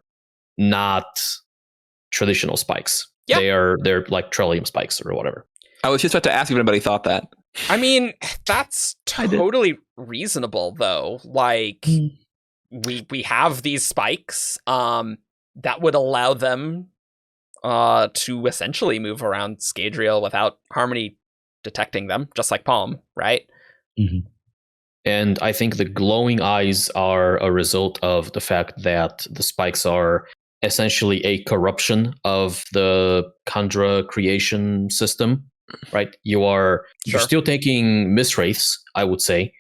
not traditional spikes. Yep. They're like Trellium spikes or whatever. I was just about to ask if anybody thought that. I mean, that's totally reasonable, though. Like, we have these spikes that would allow them to essentially move around Scadrial without Harmony detecting them, just like Paalm, right? Mm-hmm. And I think the glowing eyes are a result of the fact that the spikes are essentially a corruption of the Kandra creation system. Right, you're still taking Mistwraiths, I would say,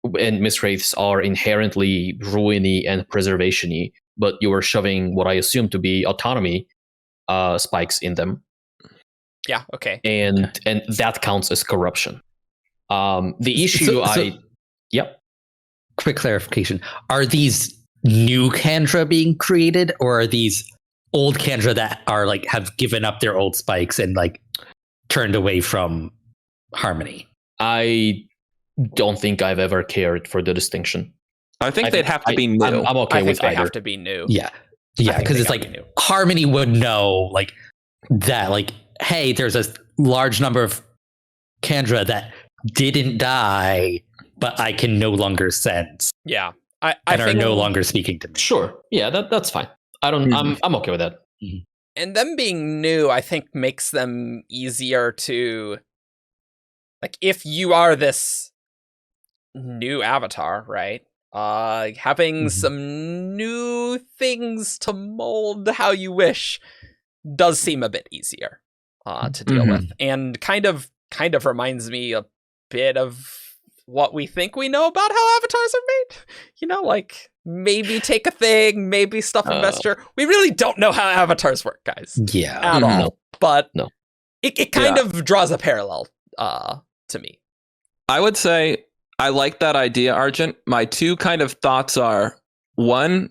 and Mistwraiths are inherently ruiny and preservation-y, but you are shoving what I assume to be autonomy spikes in them. Yeah, okay, and that counts as corruption. The issue, Quick clarification: are these new Kandra being created, or are these old Kandra that are like have given up their old spikes and like turned away from Harmony? I don't think I've ever cared for the distinction. I think they'd have to be new. I'm okay with they either. have to be new. Yeah, because it's like Harmony would know like that. Like, hey, there's a large number of Kandra that didn't die, but I can no longer sense. Yeah, I are no longer speaking to me. Sure, yeah, that's fine. I'm okay with that. Mm-hmm. And them being new, I think, makes them easier to, like, if you are this new avatar, right? Having some new things to mold how you wish does seem a bit easier to deal with, and kind of reminds me a bit of what we think we know about how avatars are made. You know, like, maybe take a thing, maybe stuff a messenger. We really don't know how avatars work, guys. Yeah. At all. But no. It kind of draws a parallel to me. I would say I like that idea, Argent. My two kind of thoughts are, one,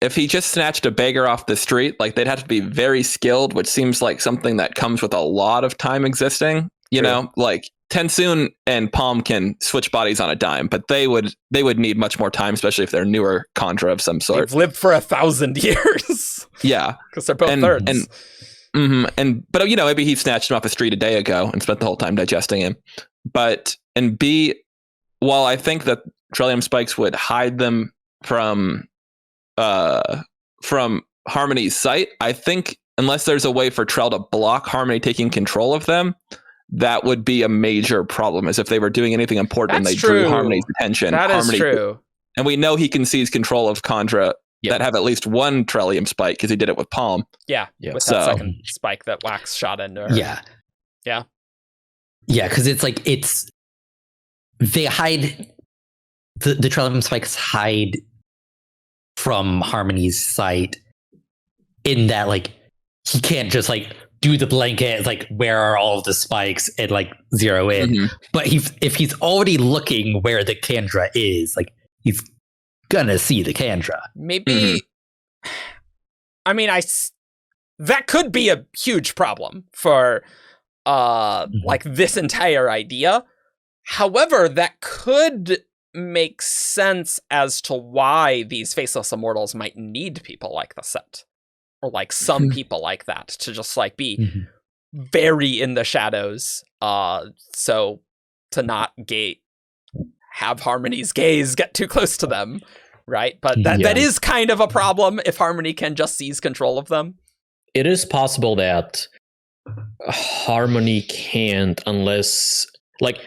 if he just snatched a beggar off the street, like, they'd have to be very skilled, which seems like something that comes with a lot of time existing. You know, like, Tensoon and Paalm can switch bodies on a dime, but they would need much more time, especially if they're newer Kandra of some sort. They've lived for 1,000 years. Yeah, because they're both thirds. But you know, maybe he snatched him off the street a day ago and spent the whole time digesting him. But and B, while I think that Trellium spikes would hide them from Harmony's sight, I think unless there's a way for Trell to block Harmony taking control of them, that would be a major problem, as if they were doing anything important and they drew Harmony's attention. That is true. And we know he can seize control of Kandra that have at least one Trellium spike, because he did it with Paalm. Yeah, with that second spike that Wax shot into her. Yeah, because it's like they hide the Trellium spikes hide from Harmony's sight in that, like, he can't just like do the blanket, like, where are all of the spikes, and like zero in. But if he's already looking where the Kandra is, like, he's gonna see the Kandra. Maybe. I mean, that could be a huge problem for like this entire idea. However, that could makes sense as to why these faceless immortals might need people like the Set, or like some people like that, to just like be very in the shadows, so to not have Harmony's gaze get too close to them, right? But that is kind of a problem if Harmony can just seize control of them. It is possible that Harmony can't, unless like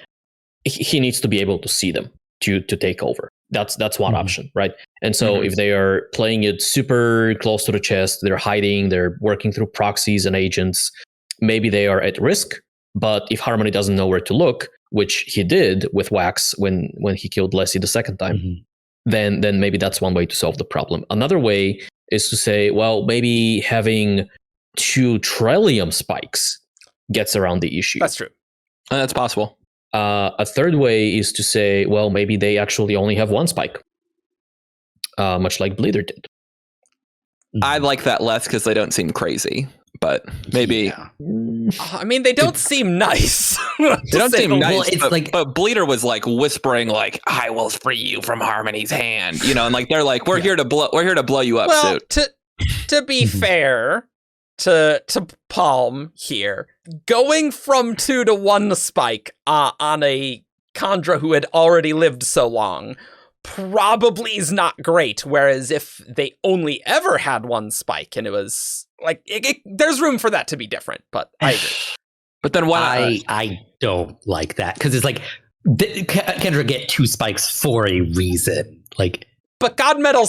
he needs to be able to see them to take over. That's one option, right? And so if they are playing it super close to the chest, they're hiding, they're working through proxies and agents, maybe they are at risk. But if Harmony doesn't know where to look, which he did with Wax when he killed Leslie the second time, then maybe that's one way to solve the problem. Another way is to say, well, maybe having 2 Trellium spikes gets around the issue. That's true. And that's possible. A third way is to say, well, maybe they actually only have 1 spike, much like Bleeder did. I like that less because they don't seem crazy, but maybe. Yeah. I mean, they don't seem nice. They don't seem nice. Well, it's but Bleeder was like whispering, like, "I will free you from Harmony's hand," and like they're like, "We're here to blow you up." Well, to be fair to Paalm here, going from 2 to 1 spike on a Kandra who had already lived so long probably is not great. Whereas if they only ever had 1 spike and it was like, there's room for that to be different, but I agree. But then why? I don't like that, because it's like Kendra get 2 spikes for a reason. Like, but God medal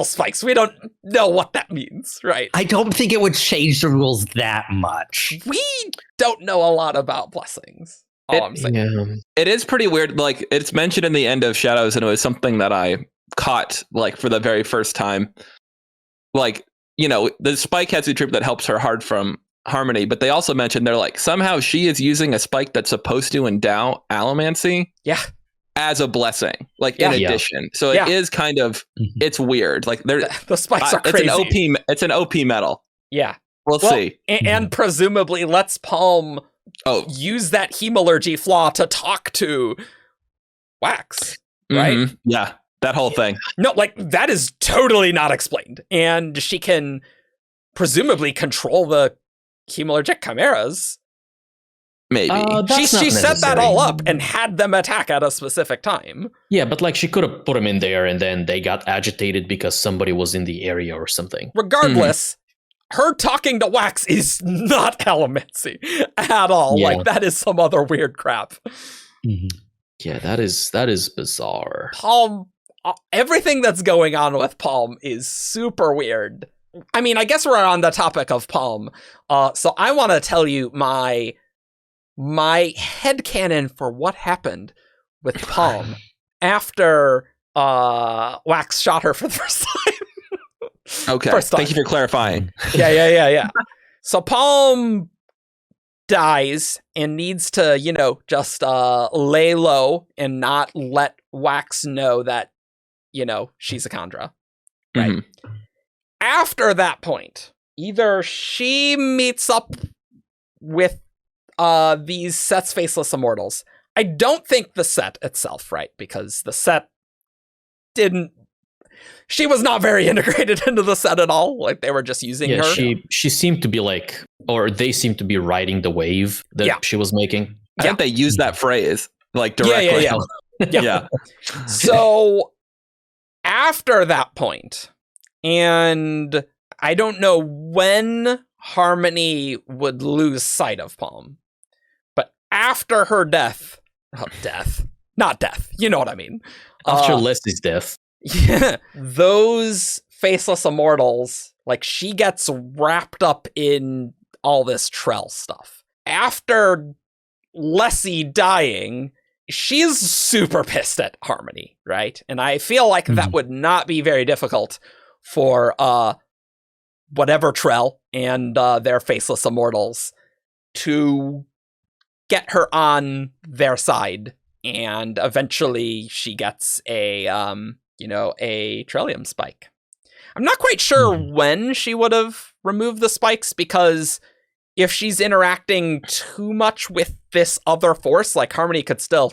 spikes. We don't know what that means, right? I don't think it would change the rules that much. We don't know a lot about blessings. I'm saying. Yeah. It is pretty weird. Like, it's mentioned in the end of Shadows, and it was something that I caught like for the very first time. Like, the spike has a troop that helps her hard from Harmony, but they also mentioned they're like, somehow she is using a spike that's supposed to endow Allomancy as a blessing, like in addition. So it is kind of, it's weird. Like the spikes are crazy. It's an OP metal. Yeah. We'll see. And presumably lets Paalm use that Hemalurgy flaw to talk to Wax, right? Yeah, that whole thing. No, like, that is totally not explained. And she can presumably control the Hemalurgic chimeras. Maybe. She set that all up and had them attack at a specific time. Yeah, but like she could have put them in there and then they got agitated because somebody was in the area or something. Regardless, her talking to Wax is not Allomancy at all. Yeah. Like, that is some other weird crap. Yeah, that is bizarre. Paalm, everything that's going on with Paalm is super weird. I mean, I guess we're on the topic of Paalm. So I want to tell you my headcanon for what happened with Paalm after Wax shot her for the first time. Okay, thank you for clarifying. Yeah. So Paalm dies and needs to, just lay low and not let Wax know that, she's a Kandra. Right? After that point, either she meets up with these Set's faceless immortals. I don't think the Set itself, right? Because the Set she was not very integrated into the Set at all. Like, they were just using her. She seemed to be like, or they seemed to be riding the wave that she was making. I think they used that phrase like directly. Yeah. So after that point, and I don't know when Harmony would lose sight of Paalm, but after her death, not death, you know what I mean. After Leslie's death. Yeah, those faceless immortals, like, she gets wrapped up in all this Trell stuff. After Leslie dying, she's super pissed at Harmony, right? And I feel like that would not be very difficult for whatever Trell and their faceless immortals to get her on their side, and eventually she gets a Trellium spike. I'm not quite sure when she would have removed the spikes, because if she's interacting too much with this other force, like, Harmony could still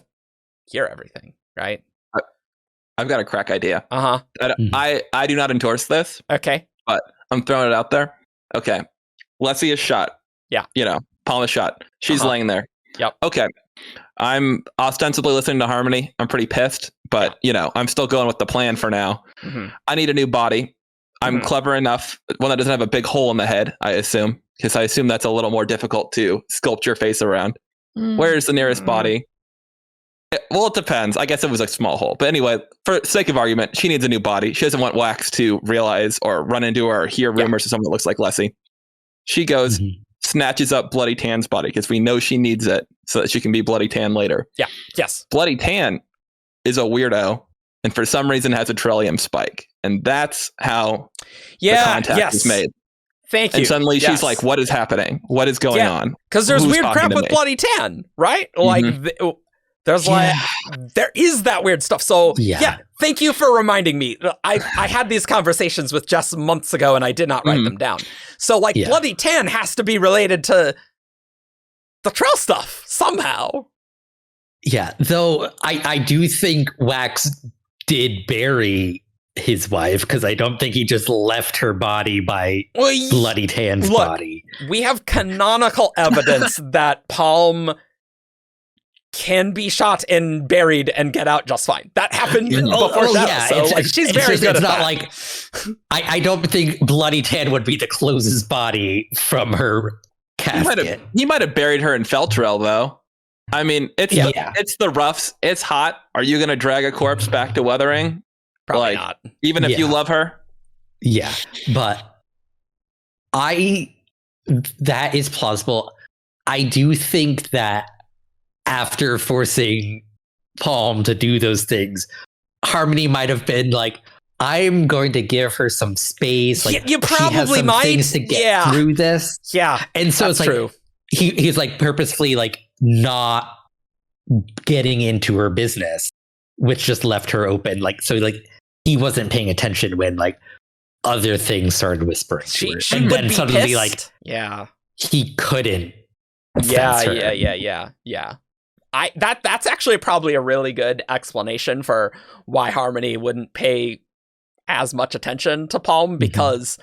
hear everything, right? I've got a crack idea. Mm-hmm. I do not endorse this. Okay. But I'm throwing it out there. Okay. Leslie is shot. Yeah. Paalm is shot. She's laying there. Yep. Okay. I'm ostensibly listening to Harmony. I'm pretty pissed, but I'm still going with the plan for now. Mm-hmm. I need a new body. I'm clever enough, one that doesn't have a big hole in the head, I assume, because I assume that's a little more difficult to sculpt your face around. Where's the nearest body? It depends. I guess it was a small hole. But anyway, for sake of argument, she needs a new body. She doesn't want Wax to realize or run into or hear rumors of someone that looks like Leslie. She goes, snatches up Bloody Tan's body because we know she needs it so that she can be Bloody Tan later. Yeah. Yes. Bloody Tan is a weirdo and for some reason has a Trellium spike. And that's how the contact is made. Thank you. And suddenly she's like, what is happening? What is going on? Because there's weird crap with Bloody Tan, right? Like, there's there is that weird stuff. So, thank you for reminding me. I had these conversations with Jess months ago and I did not write them down. So, like, Bloody Tan has to be related to the Trell stuff somehow. Yeah, though I do think Wax did bury his wife because I don't think he just left her body by Bloody Tan's body. We have canonical evidence that Paalm can be shot and buried and get out just fine. That happened before Shadow. So she's very good at that. Like, I don't think Bloody Tan would be the closest body from her casket. He might have buried her in Feltrell, though. I mean, it's the roughs. It's hot. Are you going to drag a corpse back to Weathering? Probably not. Even if you love her? Yeah, but that is plausible. I do think that after forcing Paalm to do those things, Harmony might have been like, I'm going to give her some space. Like, you probably she has some might things to get through this. Yeah, and so it's like true. He's like purposefully like not getting into her business, which just left her open. Like, so like he wasn't paying attention when like other things started whispering to her, and then suddenly pissed. like he couldn't. Yeah. That's actually probably a really good explanation for why Harmony wouldn't pay as much attention to Paalm, because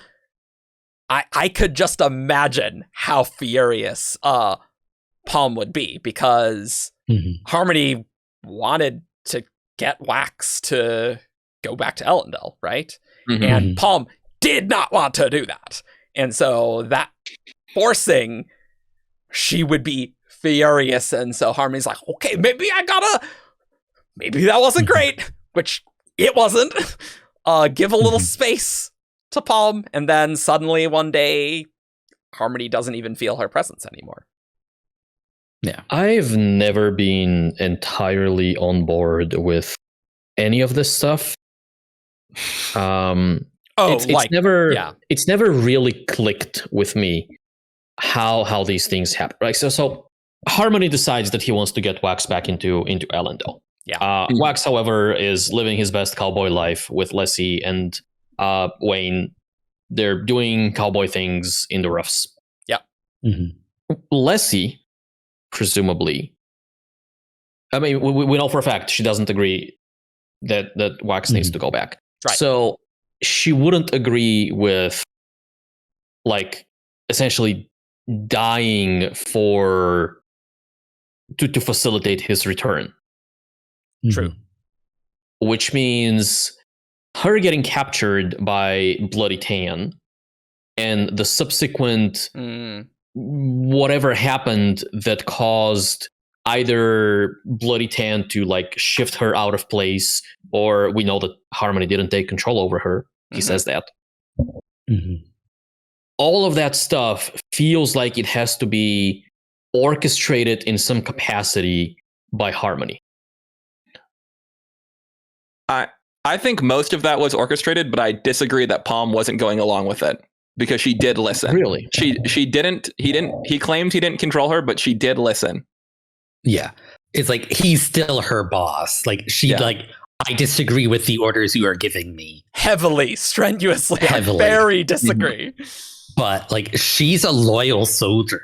I could just imagine how furious Paalm would be, because Harmony wanted to get Wax to go back to Elendel, right? And Paalm did not want to do that. And so that forcing, she would be furious. And so Harmony's like, okay, maybe that wasn't great, which it wasn't. Give a little space to Paalm. And then suddenly one day, Harmony doesn't even feel her presence anymore. Yeah. I've never been entirely on board with any of this stuff. It's never really clicked with me how these things happen, right? So Harmony decides that he wants to get Wax back into Elendel. Wax, however, is living his best cowboy life with Leslie and Wayne. They're doing cowboy things in the roughs. Leslie, presumably, I mean, we know for a fact she doesn't agree that Wax needs to go back. Right. So she wouldn't agree with, like, essentially dying to facilitate his return. True. Which means her getting captured by Bloody Tan and the subsequent whatever happened that caused either Bloody Tan to like shift her out of place, or we know that Harmony didn't take control over her. He says that. All of that stuff feels like it has to be orchestrated in some capacity by Harmony. I think most of that was orchestrated, but I disagree that Paalm wasn't going along with it, because she did listen. Really? He claimed he didn't control her, but she did listen. Yeah. It's like he's still her boss. Like I disagree with the orders you are giving me. Strenuously. I very disagree. But like she's a loyal soldier.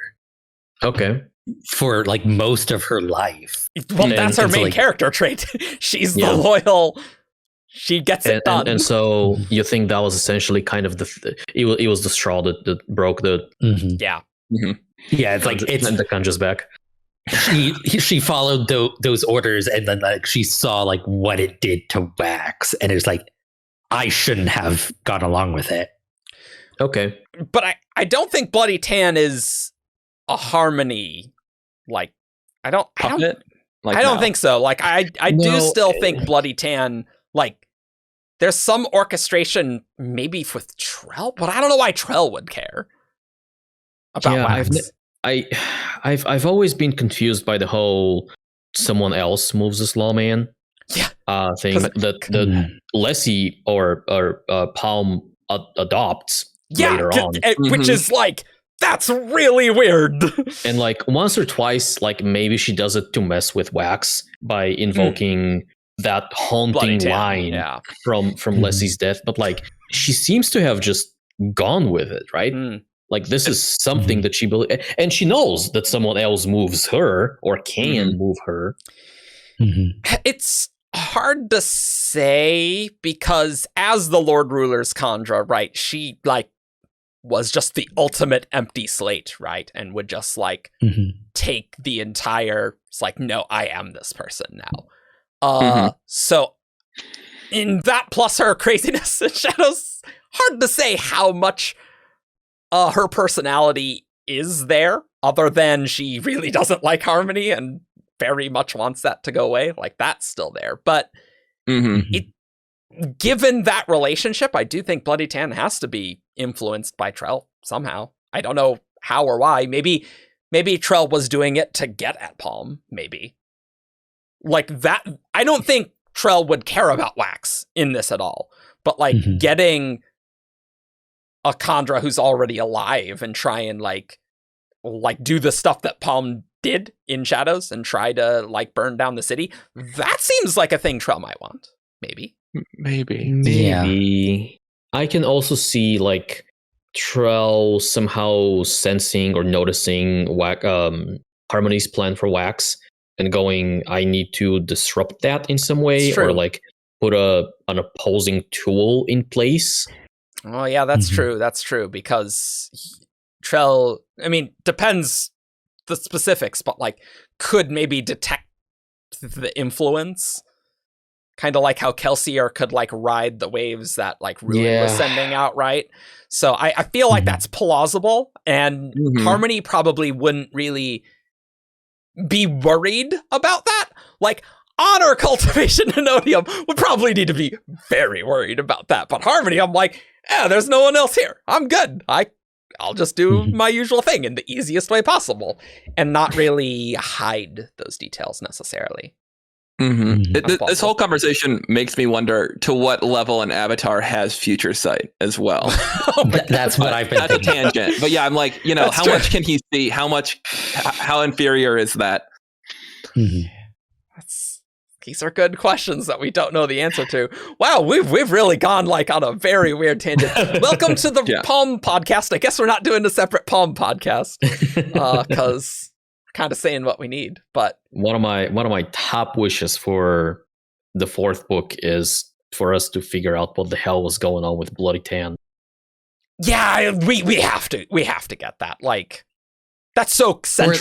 Okay. For like most of her life. Well, that's her main character trait. She's the loyal. she gets it done. And so you think that was essentially kind of it was the straw that broke the Yeah. Yeah, it's like and the Kanja's back. She followed those orders, and then like she saw like what it did to Wax, and it's like, I shouldn't have gone along with it. Okay, but I don't think Bloody Tan is a Harmony. Like I don't think so. Like I do still think Bloody Tan, like there's some orchestration maybe with Trell, but I don't know why Trell would care about Wax. I've always been confused by the whole someone else moves this lawman thing that Lessie or Paalm adopts later on, which is like, that's really weird. And like once or twice, like maybe she does it to mess with Wax by invoking that haunting line from Lessie's death, but like she seems to have just gone with it, right? Like this is something that she believes, and she knows that someone else moves her or can move her. It's hard to say because as the Lord Ruler's Kandra, right, she like was just the ultimate empty slate, right, and would just like take the entire. It's like, no, I am this person now. So in that plus her craziness in Shadows, hard to say how much her personality is there, other than she really doesn't like Harmony and very much wants that to go away. Like that's still there, but given that relationship, I do think Bloody Tan has to be influenced by Trell somehow. I don't know how or why. Maybe Trell was doing it to get at Paalm. Maybe like that. I don't think Trell would care about Wax in this at all. But like getting a Kandra who's already alive and try and like do the stuff that Paalm did in Shadows and try to like burn down the city. That seems like a thing Trell might want. Maybe. Yeah. I can also see like Trell somehow sensing or noticing Harmony's plan for Wax and going, I need to disrupt that in some way, or like put an opposing tool in place. Oh yeah, that's true. That's true, because Trell, I mean, depends the specifics, but like could maybe detect the influence. Kind of like how Kelsier could like ride the waves that like Ruin was sending out, right? So I feel like that's plausible, and Harmony probably wouldn't really be worried about that. Like Honor, Cultivation, and Odium would probably need to be very worried about that. But Harmony, I'm like, there's no one else here. I'm good. I'll just do my usual thing in the easiest way possible and not really hide those details necessarily. This whole conversation makes me wonder to what level an avatar has future sight as well. That's what I've been thinking. That's a tangent. But yeah, I'm like, how much can he see? How inferior is that? These are good questions that we don't know the answer to. Wow, we've really gone like on a very weird tangent. Welcome to the Paalm podcast. I guess we're not doing a separate Paalm podcast because kind of saying what we need. But one of my top wishes for the fourth book is for us to figure out what the hell was going on with Bloody Tan. Yeah, we have to get that. Like that's so central.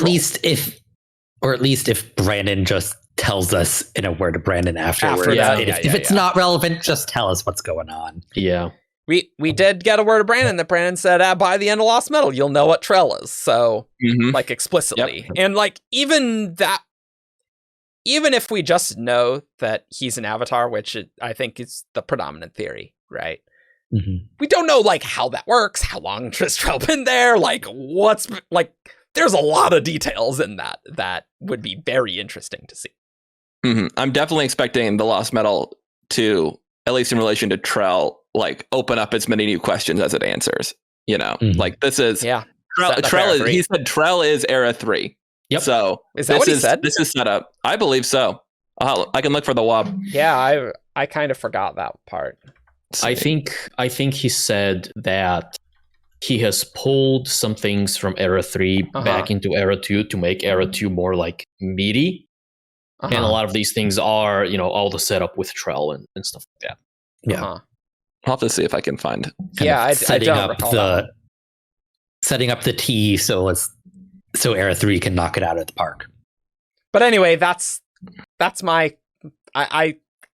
Or at least if Brandon just tells us in a word to Brandon afterwards. If it's not relevant, just tell us what's going on. Yeah. We did get a word of Brandon that Brandon said, by the end of Lost Metal, you'll know what Trell is. So, like, explicitly. Yep. And, like, even if we just know that he's an avatar, which I think is the predominant theory, right? We don't know, like, how that works, how long has Trell been there, like, there's a lot of details in that would be very interesting to see. I'm definitely expecting the Lost Metal to, at least in relation to Trell, like open up as many new questions as it answers. Like this is Trell is, he said Trell is Era 3. Yep. So is that what he said? This is set up. I believe so. I can look for the WAB. Yeah, I kind of forgot that part. I think he said that he has pulled some things from Era 3 back into Era 2 to make Era 2 more like meaty. And a lot of these things are, all the setup with Trell and stuff like that. Yeah. I'll have to see if I can find. I don't recall that. Setting up the T so Era 3 can knock it out of the park. But anyway, that's my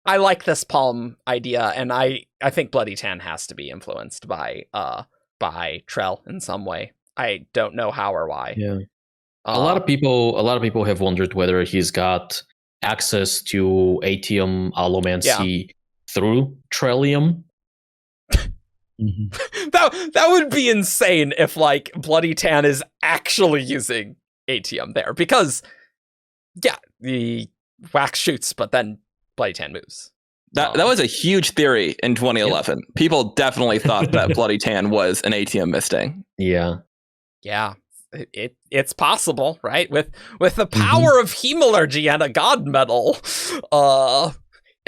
I like this Paalm idea, and I think Bloody Tan has to be influenced by Trell in some way. I don't know how or why. Yeah. A lot of people have wondered whether he's got access to Atium Allomancy through Trellium. That would be insane if like Bloody Tan is actually using Atium there, because the wax shoots, but then Bloody Tan moves. That was a huge theory in 2011. People definitely thought that Bloody Tan was an Atium misting. Yeah. It's possible, right? With the power of Hemalurgy and a god medal,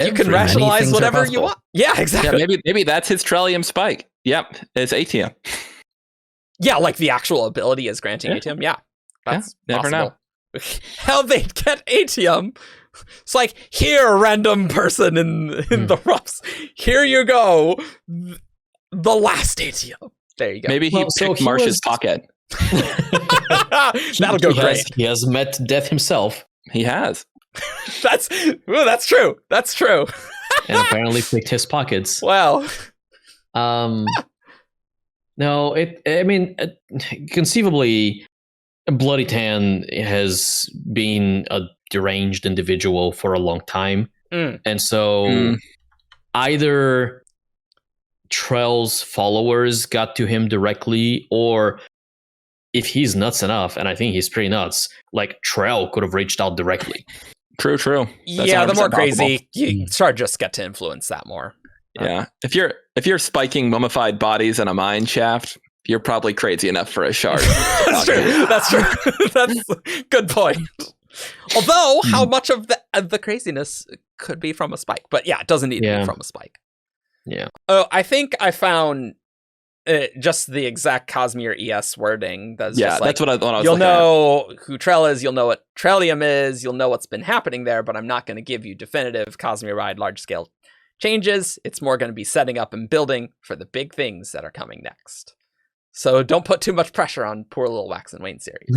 you can rationalize whatever you want. Yeah, exactly. Yeah, maybe that's his Trellium spike. Yep, it's Atium. Yeah, like the actual ability is granting Atium. Yeah, that's never possible. Know. How they get Atium? It's like, here, random person in the roughs. Here you go. The last Atium. There you go. Maybe he picked Marsh's pocket. That'll go great. He has met death himself. He has. That's true. That's true. And apparently picked his pockets. Wow. No, conceivably, Bloody Tan has been a deranged individual for a long time. And so either Trell's followers got to him directly, or if he's nuts enough, and I think he's pretty nuts, like Trell could have reached out directly. True. That's the more crazy, you just get to influence that more. Yeah. If you're spiking mummified bodies in a mine shaft, you're probably crazy enough for a shard. That's true. That's a good point. Although, how much of the craziness could be from a spike? But yeah, it doesn't need to be from a spike. Yeah. Oh, I think I found just the exact Cosmere ES wording. That's what I thought I was You'll know who Trell is, you'll know what Trellium is, you'll know what's been happening there, but I'm not going to give you definitive Cosmere-wide large-scale changes. It's more going to be setting up and building for the big things that are coming next. So don't put too much pressure on poor little Wax and Wayne series.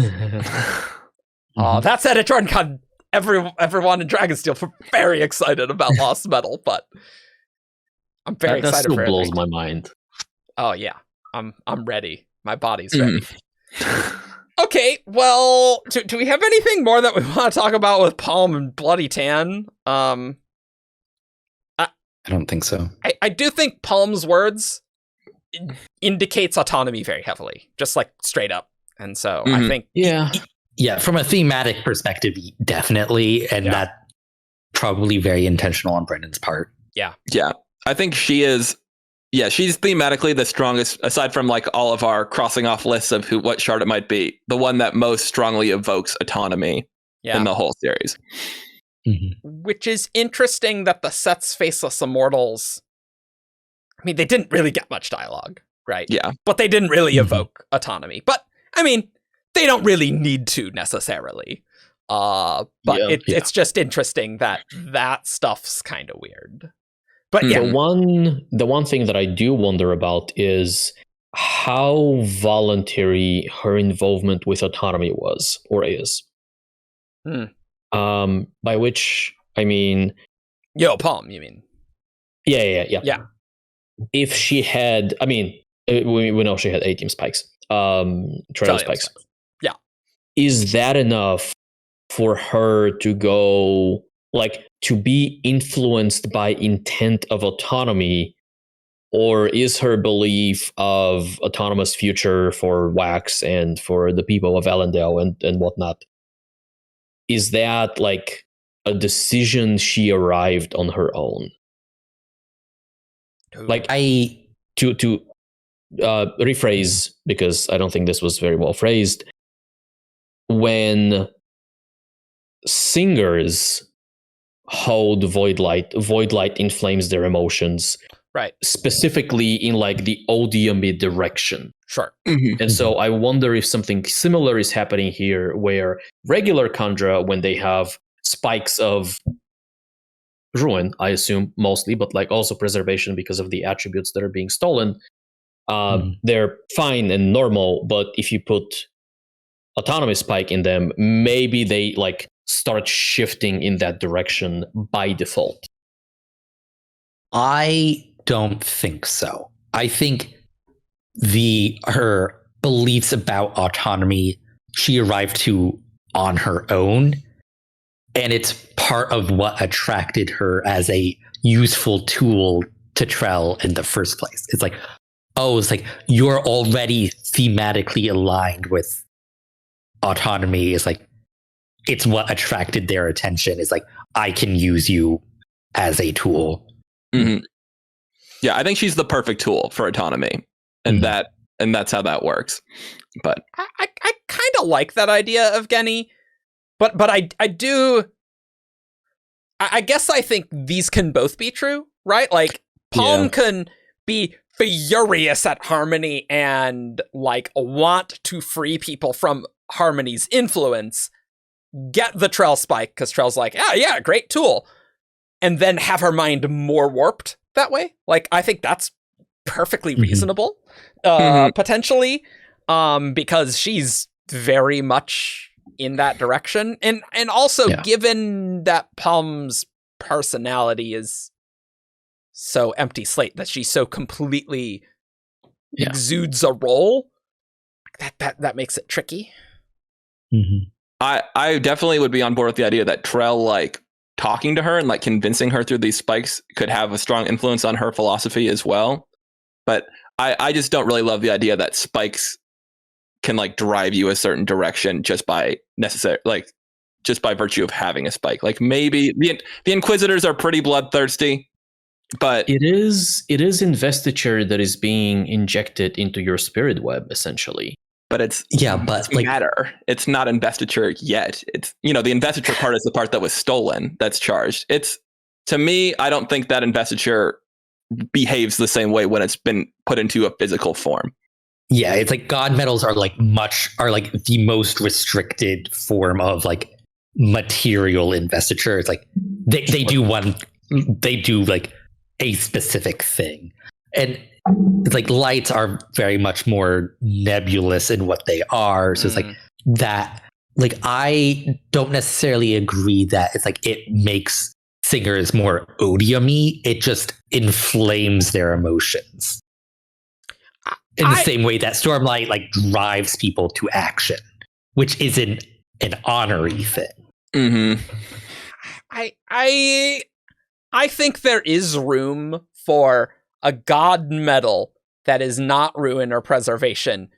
That said, at JordanCon, everyone in Dragonsteel were very excited about Lost Metal, but I'm very excited for it. That still blows my mind. Oh yeah, I'm ready. My body's ready. Okay, well, do we have anything more that we want to talk about with Paalm and Bloody Tan? I don't think so. I do think Paalm's words indicates autonomy very heavily, just like straight up. And so I think... Yeah, from a thematic perspective, definitely. And that probably very intentional on Brendan's part. Yeah. I think she is... Yeah, she's thematically the strongest, aside from like all of our crossing off lists of what shard it might be, the one that most strongly evokes autonomy in the whole series. Which is interesting that the Set's Faceless Immortals, I mean, they didn't really get much dialogue, right? Yeah. But they didn't really evoke autonomy. But, I mean, they don't really need to necessarily. It's just interesting that stuff's kind of weird. But yeah. The one thing that I do wonder about is how voluntary her involvement with autonomy was or is. By which I mean, Paalm, you mean? Yeah. If she had, I mean, we know she had Atium spikes, Trell spikes. Yeah. Is that enough for her to go, like, to be influenced by intent of autonomy, or is her belief of autonomous future for Wax and for the people of Elendel and whatnot, is that like a decision she arrived on her own? Like, to rephrase, because I don't think this was very well phrased, when singers hold void light inflames their emotions, right? Specifically in like the odium direction. Sure. And so I wonder if something similar is happening here, where regular Kandra, when they have spikes of ruin, I assume, mostly, but like also preservation because of the attributes that are being stolen. They're fine and normal, but if you put autonomy spike in them, maybe they like start shifting in that direction by default. I don't think so. I think her beliefs about autonomy she arrived to on her own, and it's part of what attracted her as a useful tool to Trell in the first place. It's like, oh, it's like you're already thematically aligned with autonomy. It's like it's what attracted their attention. It's like I can use you as a tool. Mm-hmm. Yeah, I think she's the perfect tool for autonomy, and that's how that works. But I kind of like that idea of Evgeni, but I do. I guess I think these can both be true, right? Like Paalm can be furious at Harmony and like want to free people from Harmony's influence, get the Trell spike because Trell's like, yeah, great tool, and then have her mind more warped that way. Like I think that's perfectly reasonable, potentially, because she's very much in that direction, and also given that Paalm's personality is so empty slate, that she so completely exudes a role, that makes it tricky. I definitely would be on board with the idea that Trell like talking to her and like convincing her through these spikes could have a strong influence on her philosophy as well. But I just don't really love the idea that spikes can like drive you a certain direction just by virtue of having a spike. Like maybe the Inquisitors are pretty bloodthirsty, but it is investiture that is being injected into your spirit web essentially. But it's like matter. It's not investiture yet. It's the investiture part is the part that was stolen, that's charged. It's, to me, I don't think that investiture behaves the same way when it's been put into a physical form. Yeah, it's like god metals are like the most restricted form of like material investiture. It's like they do like a specific thing, and it's like lights are very much more nebulous in what they are. So it's like that. Like I don't necessarily agree that it's like it makes singers more odium-y. It just inflames their emotions. In the same way that Stormlight like drives people to action, which isn't an honorary thing. I think there is room for a god metal that is not ruin or preservation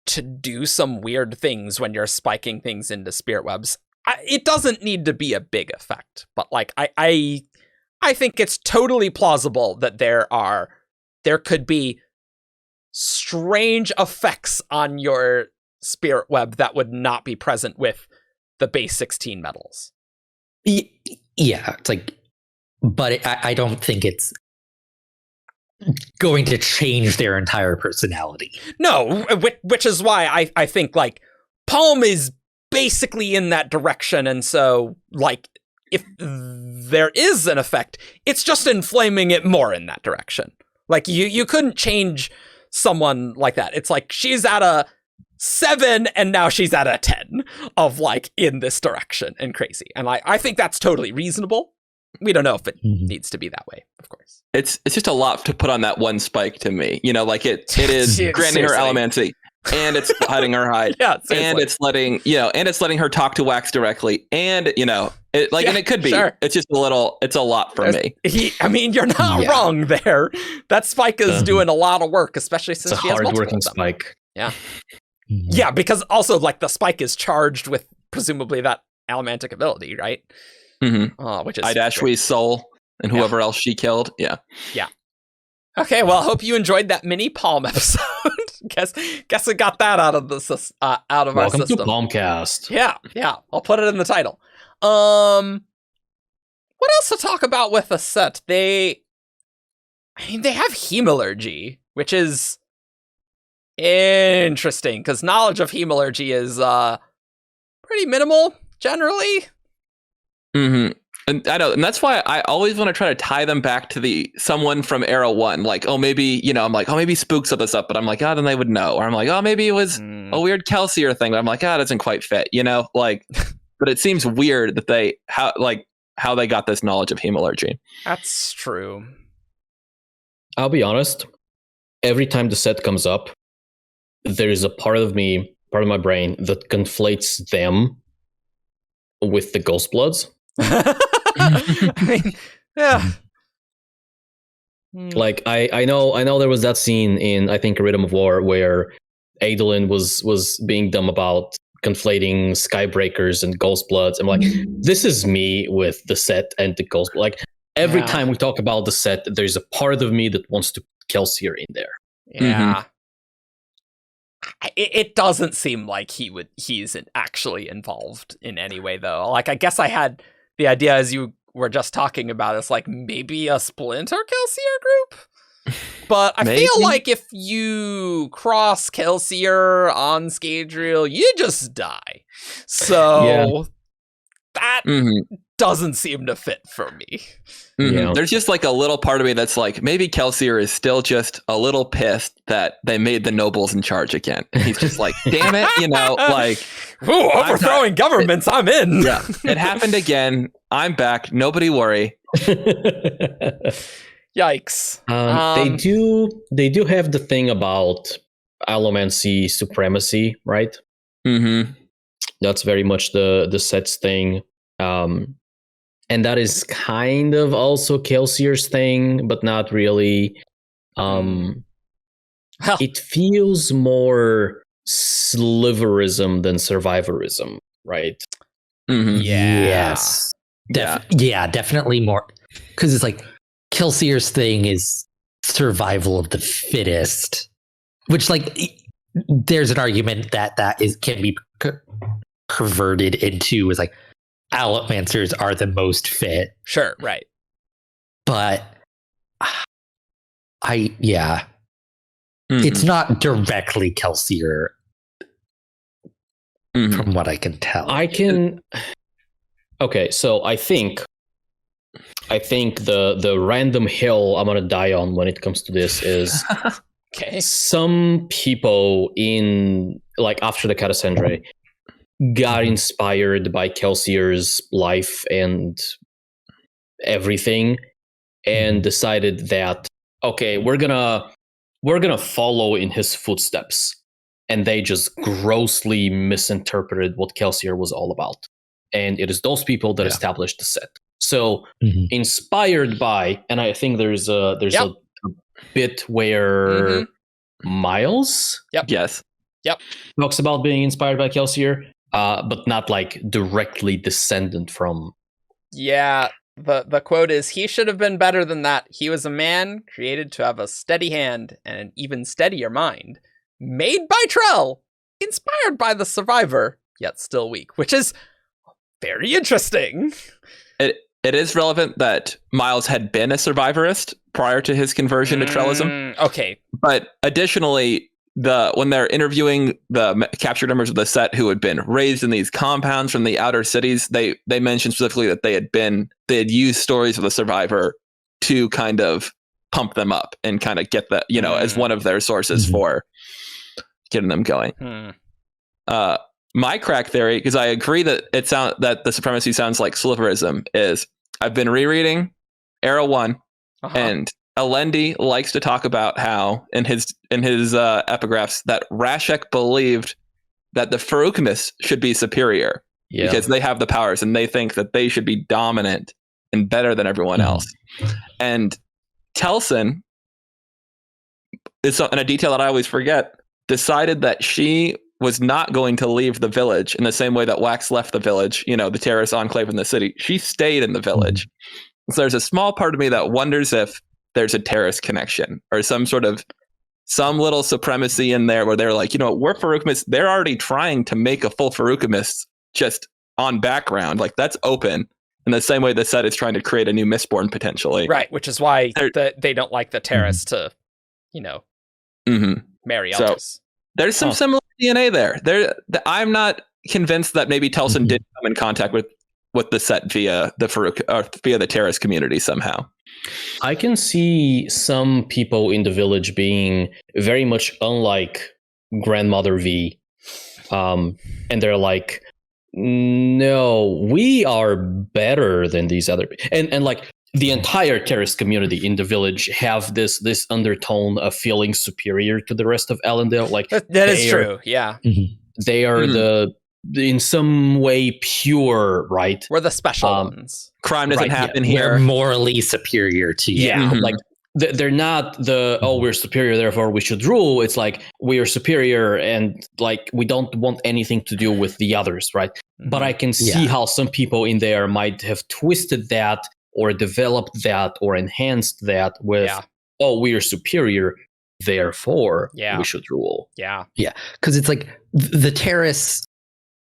to do some weird things when you're spiking things into spirit webs. It doesn't need to be a big effect, but like I think it's totally plausible that there could be strange effects on your spirit web that would not be present with the base 16 metals. Yeah, it's like, but I don't think it's going to change their entire personality. No, which is why I think like Paalm is basically in that direction, and so like if there is an effect, it's just inflaming it more in that direction. Like you couldn't change someone like that. It's like she's at a 7 and now she's at a 10 of like in this direction and crazy. And I think that's totally reasonable. We don't know if it needs to be that way, of course. It's just a lot to put on that one spike to me. It is granting her elemancy, and it's hiding her hide, and it's letting her talk to Wax directly, and and it could be. Sure. It's just it's a lot for me. You're not wrong there. That spike is doing a lot of work, especially since she has multiple hard-working spike. Yeah. Yeah, because also like the spike is charged with presumably that allomantic ability, right? Which is Idashwi's soul and whoever else she killed. Yeah. Okay, well, I hope you enjoyed that mini Paalm episode. guess we got that out of our system. Welcome to Paalmcast. Yeah. I'll put it in the title. What else to talk about with the set? They have Hemalurgy, which is interesting because knowledge of Hemalurgy is pretty minimal generally. Mm-hmm. And I know, and that's why I always want to try to tie them back to someone from Era 1. Like, oh, maybe, I'm like, oh, maybe Spook set this up, but I'm like, oh, then they would know. Or I'm like, oh, maybe it was a weird Kelsier thing, but I'm like, oh, it doesn't quite fit, like, but it seems weird that how they got this knowledge of Hemalurgy. That's true. I'll be honest, every time the set comes up, there is a part of my brain that conflates them with the Ghostbloods. I mean, yeah. Like I know there was that scene in, I think, Rhythm of War where Adolin was being dumb about conflating Skybreakers and Ghostbloods. I'm like, this is me with the set and the Ghostblood. Like every time we talk about the set, there's a part of me that wants to put Kelsier in there. Yeah. It doesn't seem like he's actually involved in any way, though. Like, I guess I had the idea, as you were just talking about, it's like maybe a Splinter Kelsier group. But I feel like if you cross Kelsier on Scadrial, you just die. So that doesn't seem to fit for me. Yeah. There's just like a little part of me that's like, maybe Kelsier is still just a little pissed that they made the nobles in charge again. He's just like, damn it, like, ooh, overthrowing governments, I'm in. Yeah, it happened again. I'm back. Nobody worry. Yikes. They do have the thing about allomancy supremacy, right? Mm-hmm. That's very much the set's thing. And that is kind of also Kelsier's thing, but not really. It feels more sliverism than survivorism, right? Mm-hmm. Yeah. Yes. Definitely more. Because it's like Kelsier's thing is survival of the fittest, which, like, there's an argument that can be perverted into is like Allomancers are the most fit. Sure, right. But it's not directly Kelsier from what I can tell. Okay, so I think the random hill I'm gonna die on when it comes to this is some people in, like, after the Catacendre got inspired by Kelsier's life and everything and decided that, okay, we're gonna follow in his footsteps, and they just grossly misinterpreted what Kelsier was all about. And it is those people that established the set. So inspired by, and I think there's a bit where Miles talks about being inspired by Kelsier, but not like directly descendant from. Yeah, the quote is, "He should have been better than that. He was a man created to have a steady hand and an even steadier mind. Made by Trell, inspired by the survivor, yet still weak," which is very interesting. It is relevant that Miles had been a survivorist prior to his conversion to Trellism. Okay. But additionally, when they're interviewing the captured members of the set who had been raised in these compounds from the outer cities, they mentioned specifically that they had used stories of the survivor to kind of pump them up and kind of get that, as one of their sources for getting them going. My crack theory, because I agree that that the supremacy sounds like sliverism, is I've been rereading Era 1, and Alendi likes to talk about how in his epigraphs that Rashek believed that the Feruchemists should be superior because they have the powers and they think that they should be dominant and better than everyone else. And Telsin, and a detail that I always forget, decided that she was not going to leave the village in the same way that Wax left the village, the terrorist enclave in the city. She stayed in the village. So there's a small part of me that wonders if there's a terrorist connection or some little supremacy in there where they're like, we're Feruchemists. They're already trying to make a full Feruchemist just on background. Like, that's open in the same way the set is trying to create a new Mistborn potentially. Right, which is why they don't like the terrorists to, marry Eldris. So there's some similar DNA there. I'm not convinced that maybe Telsin did come in contact with with the set via the via the terrorist community somehow. I can see some people in the village being very much unlike Grandmother V, and they're like, no, we are better than these other and like the entire terrorist community in the village have this undertone of feeling superior to the rest of Elendil. Like that is true. Yeah, they are the in some way pure, right? We're the special ones. Crime doesn't happen here. We're morally superior to you. Yeah, like they're not we're superior, therefore we should rule. It's like we are superior and like we don't want anything to do with the others, right? But I can see how some people in there might have twisted that or developed that or enhanced that with, we are superior, therefore we should rule. Yeah. Yeah. Because it's like the terrorists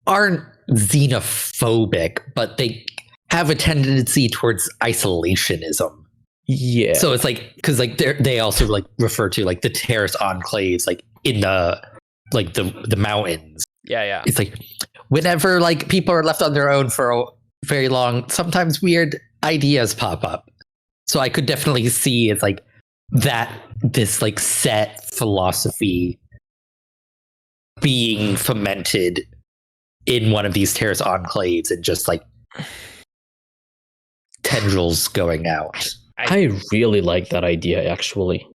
aren't xenophobic, but they have a tendency towards isolationism. Yeah. So it's like, because like they also like refer to like the terrorist enclaves like in the like the mountains. Yeah. It's like whenever like people are left on their own for a very long, sometimes weird ideas pop up. So I could definitely see it's like that this like set philosophy being fomented in one of these terrorist enclaves and just like tendrils going out. I really like that idea, actually.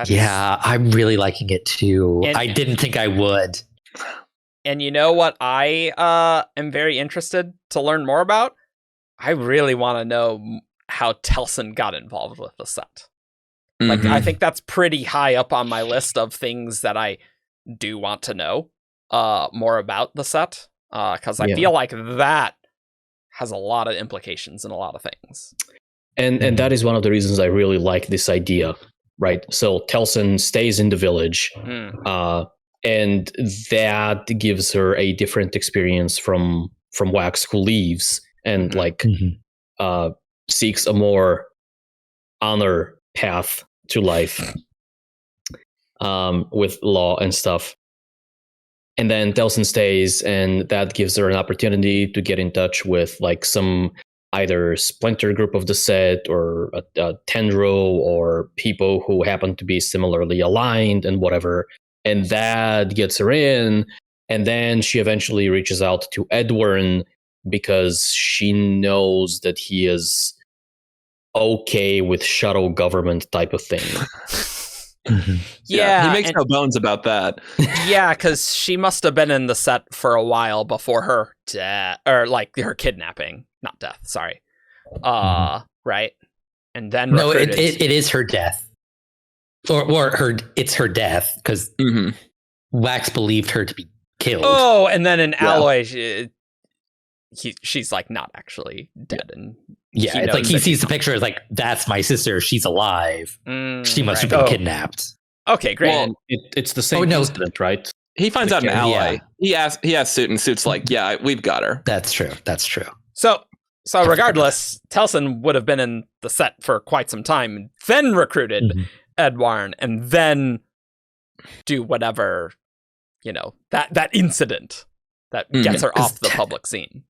Yeah, I'm really liking it too. I didn't think I would. And you know what I am very interested to learn more about? I really want to know how Telson got involved with the set. Like, I think that's pretty high up on my list of things that I do want to know more about the set. Because I feel like that has a lot of implications in a lot of things. And that is one of the reasons I really like this idea, right? So Telson stays in the village, and that gives her a different experience from Wax, who leaves and seeks a more honor path to life with law and stuff. And then Telson stays, and that gives her an opportunity to get in touch with like some either splinter group of the set or a tendril or people who happen to be similarly aligned and whatever. And that gets her in. And then she eventually reaches out to Edwin because she knows that he is okay with shadow government type of thing. Yeah, he makes no bones about that. Yeah, because she must have been in the set for a while before her death, or like her kidnapping, not death. Sorry, right? And then it is her death, or her. It's her death because Wax believed her to be killed. Oh, and then in Alloy, she's like not actually dead, and it's like he sees the picture as like, that's my sister. She's alive. She must have been kidnapped. Okay, great. Well, it's the same incident, right? He finds out an ally. He asks Suit, and Suit's like, yeah, we've got her. That's true. So regardless, Telson would have been in the set for quite some time, then recruited Edwin, and then do whatever, that incident that gets her off the public scene.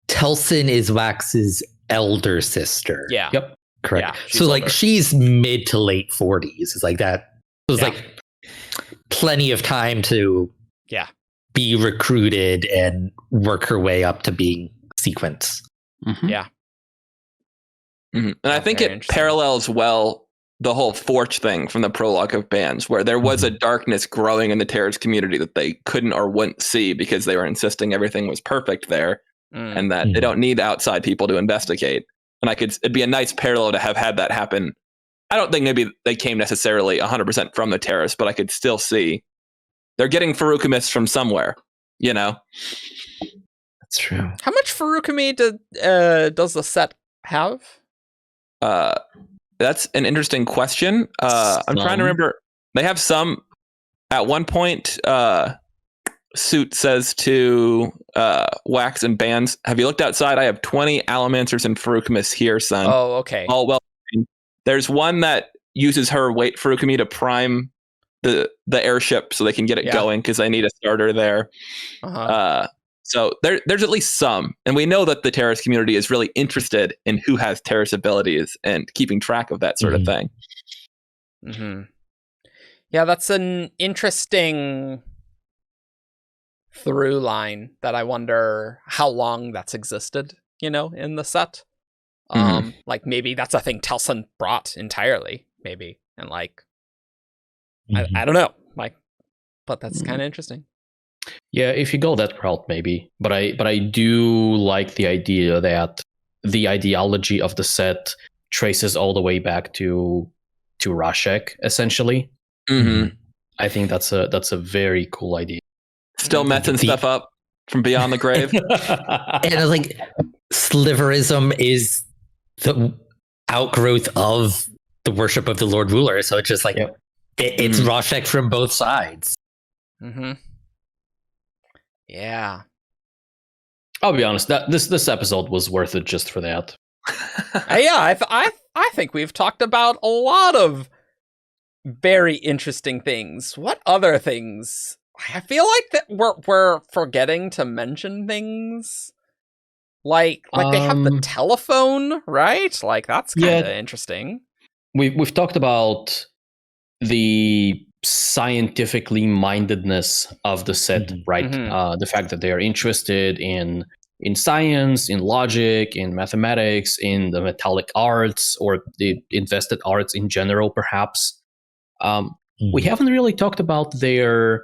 Telson is Wax's elder sister. Yeah. Yep. Correct. Yeah, so like older. She's mid to late 40s. It's like that. It was like plenty of time to be recruited and work her way up to being sequence. Yeah. And I think it parallels well the whole Forge thing from the prologue of Bands, where there was a darkness growing in the terrorist community that they couldn't or wouldn't see because they were insisting everything was perfect there. And that they don't need outside people to investigate. And it'd be a nice parallel to have had that happen. I don't think maybe they came necessarily 100% from the terrorists, but I could still see they're getting Feruchemists from somewhere, That's true. How much Feruchemy does the set have? That's an interesting question. I'm trying to remember. They have some. At one point, Suit says to Wax and Bands, have you looked outside? I have 20 Allomancers and Feruchemists here, son. Oh, okay. All well. There's one that uses her weight Feruchemy to prime the airship so they can get it going because they need a starter there. So there's at least some. And we know that the terrorist community is really interested in who has terrorist abilities and keeping track of that sort of thing. Mm-hmm. Yeah, that's an interesting through line that I wonder how long that's existed, in the set. Like maybe that's a thing Telson brought entirely, maybe. And like, I don't know, like, but that's kind of interesting. Yeah, if you go that route, maybe. But I do like the idea that the ideology of the set traces all the way back to Rashek, essentially. I think that's a very cool idea. Still messing stuff up from beyond the grave. And like, sliverism is the outgrowth of the worship of the Lord Ruler, so it's just like it's Rashek from both sides. Yeah, I'll be honest. That this episode was worth it just for that. Yeah, I think we've talked about a lot of very interesting things. What other things? I feel like that we're forgetting to mention things. Like they have the telephone, right? Like that's kind of interesting. We've talked about the scientifically mindedness of the set, right? The fact that they are interested in science, in logic, in mathematics, in the metallic arts, or the invested arts in general, perhaps. We haven't really talked about their...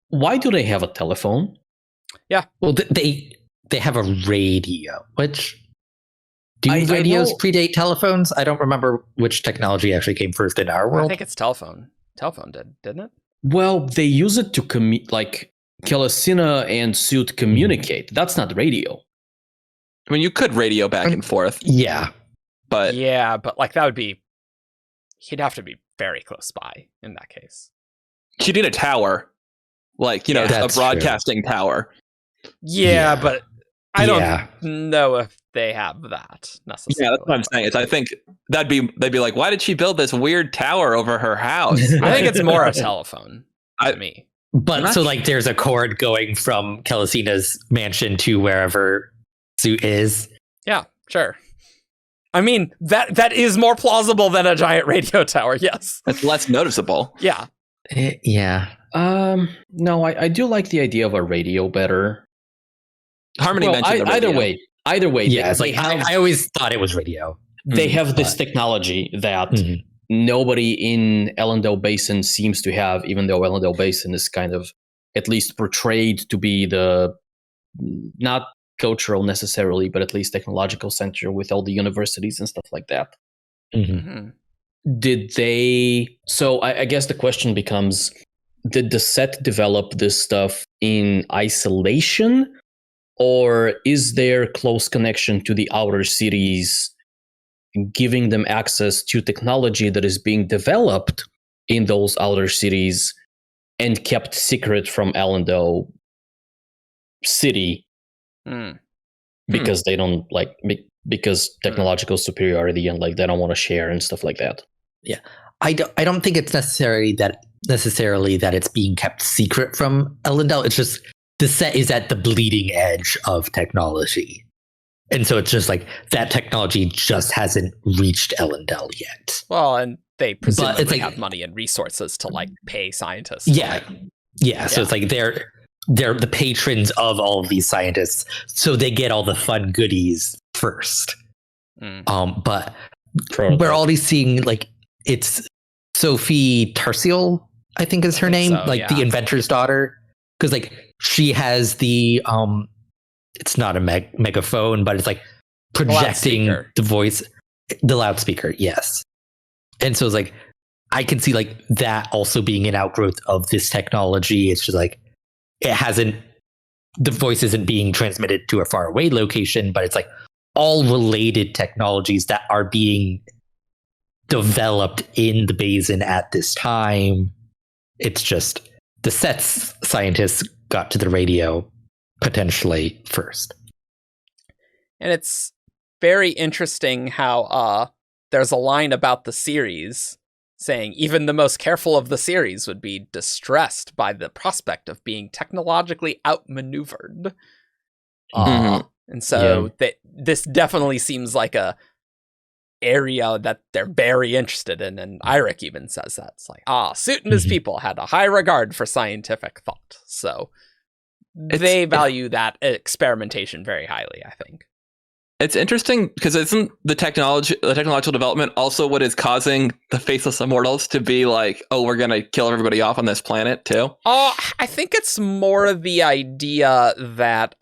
Why do they have a telephone? Yeah. Well, they have a radio, which... Do radios predate telephones? I don't remember which technology actually came first in our world. I think it's telephone. Telephone didn't it? Well, they use it to like Kelasina and Suit communicate. That's not radio. I mean, you could radio back and forth. Yeah. But like that would be... He'd have to be very close by in that case. You'd need a tower. Like, a broadcasting tower. Yeah, but I don't know if they have that necessarily. Yeah, that's what I'm saying. I think they'd be like, why did she build this weird tower over her house? I think it's more a telephone to me. But so like there's a cord going from Kelasina's mansion to wherever Suit is. Yeah, sure. I mean, that is more plausible than a giant radio tower, yes. It's less noticeable. Yeah. Yeah. No, I do like the idea of a radio better. Harmony mentioned the radio. Either way, yeah, it's like I always thought it was radio. They have this technology that nobody in Elendel Basin seems to have, even though Elendel Basin is kind of at least portrayed to be the not cultural necessarily, but at least technological center with all the universities and stuff like that. Did they? So I guess the question becomes: did the set develop this stuff in isolation? Or is there close connection to the outer cities, giving them access to technology that is being developed in those outer cities and kept secret from Elendel City because they don't because technological superiority and like they don't want to share and stuff like that. Yeah, I don't think it's necessarily that it's being kept secret from Elendel. It's just the set is at the bleeding edge of technology. And so it's just like that technology just hasn't reached Elendel yet. Well, and they presumably have money and resources to like pay scientists. Yeah. So it's like they're the patrons of all of these scientists. So they get all the fun goodies first. But we're already seeing like it's Sophie Tarsiel, I think is her name, so, the inventor's daughter. Because like she has the it's not a megaphone, but it's like projecting the voice, the loudspeaker. Yes. And so it's like, I can see like that also being an outgrowth of this technology. It's just like, the voice isn't being transmitted to a far away location, but it's like all related technologies that are being developed in the basin at this time. It's just the set's scientists got to the radio potentially first. And it's very interesting how there's a line about the series saying even the most careful of the series would be distressed by the prospect of being technologically outmaneuvered. And so this definitely seems like a area that they're very interested in, and Eirik even says that. It's like, Soot and his people had a high regard for scientific thought, so they value that experimentation very highly, I think. It's interesting because isn't the technological development also what is causing the faceless immortals to be like, oh, we're gonna kill everybody off on this planet too? I think it's more the idea that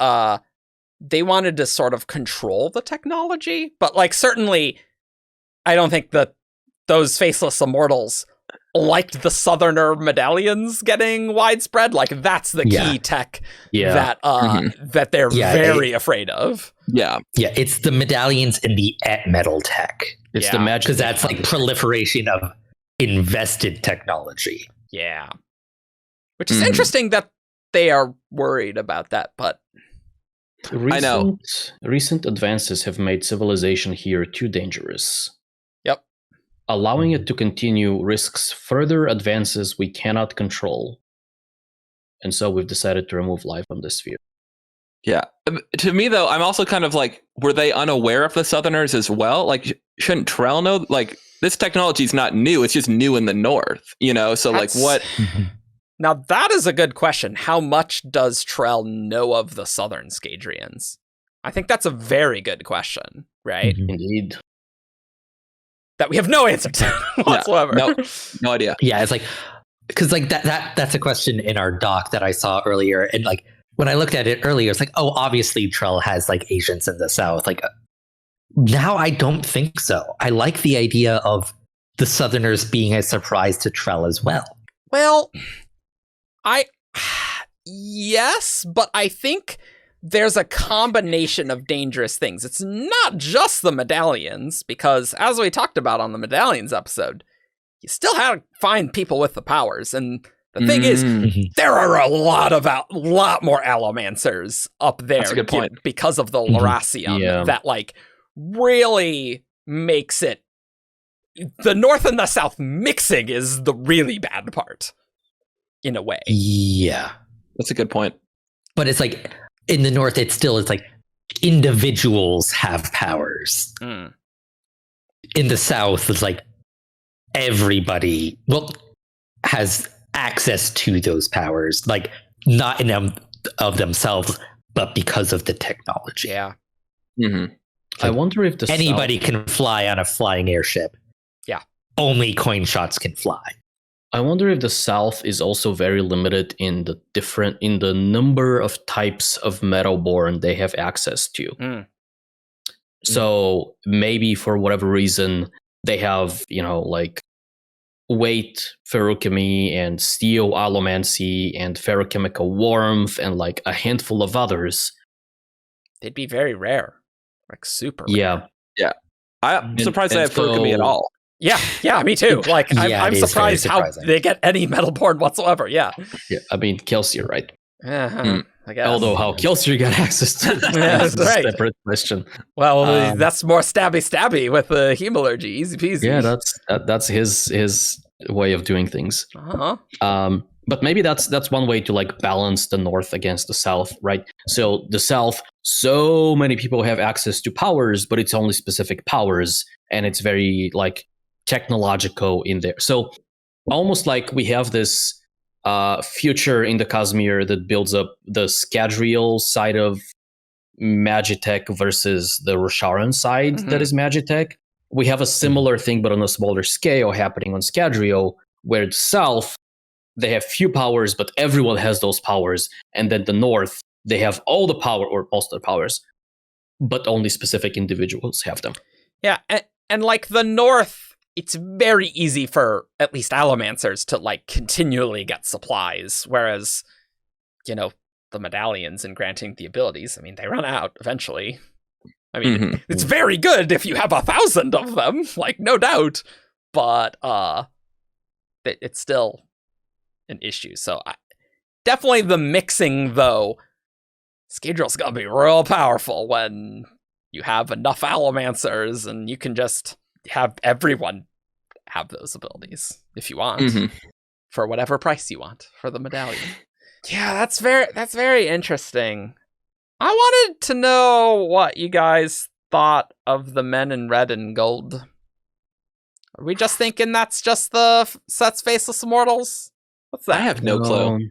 they wanted to sort of control the technology, but like certainly I don't think that those faceless immortals liked the Southerner medallions getting widespread. Like that's the key tech that they're very afraid of. Yeah, it's the medallions and the metal tech. It's the magic, because that's like proliferation of invested technology. Yeah, which is interesting that they are worried about that, but I know recent advances have made civilization here too dangerous. Yep. Allowing it to continue risks further advances we cannot control. And so we've decided to remove life from this sphere. Yeah. To me, though, I'm also kind of like, were they unaware of the Southerners as well? Like, shouldn't Trell know? Like, this technology is not new. It's just new in the North, you know? So, like, what? Now, that is a good question. How much does Trell know of the Southern Scadrians? I think that's a very good question, right? Indeed. That we have no answer to whatsoever. No idea. Yeah, it's like, because like that's a question in our doc that I saw earlier, and like when I looked at it earlier, it's like, oh, obviously Trell has like agents in the South. Like now, I don't think so. I like the idea of the Southerners being a surprise to Trell as well. Well, yes, but I think there's a combination of dangerous things. It's not just the medallions, because as we talked about on the medallions episode, you still have to find people with the powers. And the thing is, there are a lot more allomancers up there. That's a good point. Because of the Lerasium that like really makes it. The North and the South mixing is the really bad part, in a way. Yeah. That's a good point. But it's like, in the North, it's like individuals have powers. In the South, it's like everybody has access to those powers, like not in them of themselves, but because of the technology. Yeah. I wonder if anybody can fly on a flying airship. Yeah. Only coin shots can fly. I wonder if the South is also very limited in the number of types of metalborn they have access to. So maybe for whatever reason they have, like weight feruchemy and steel allomancy and feruchemical warmth and like a handful of others. They'd be very rare, like super rare. Yeah. I'm surprised they have feruchemy at all. Yeah, me too. Like, I'm surprised how they get any metalborn whatsoever. Yeah, I mean, Kelsier, right? I guess. Although how Kelsier got access to that's a separate question. Well, that's more stabby with the Hemalurgy, easy peasy. Yeah, that's his way of doing things. But maybe that's one way to like balance the North against the South, right? So the South, so many people have access to powers, but it's only specific powers, and it's very like technological in there. So almost like we have this future in the Cosmere that builds up the Scadrial side of Magitech versus the Rosharan side that is Magitech. We have a similar thing, but on a smaller scale happening on Scadrial, where the South, they have few powers, but everyone has those powers. And then the North, they have all the power, or most of the powers, but only specific individuals have them. Yeah, and like the North, it's very easy for at least allomancers to like continually get supplies, whereas, the medallions and granting the abilities, I mean, they run out eventually. I mean, it's very good if you have 1,000 of them, like no doubt, but it's still an issue. So definitely the mixing, though, Scadrial's gonna be real powerful when you have enough allomancers and you can just have everyone have those abilities if you want, for whatever price you want for the medallion. Yeah, that's very interesting. I wanted to know what you guys thought of the men in red and gold. Are we just thinking that's just the Set's Faceless Immortals? What's that? I have no clue.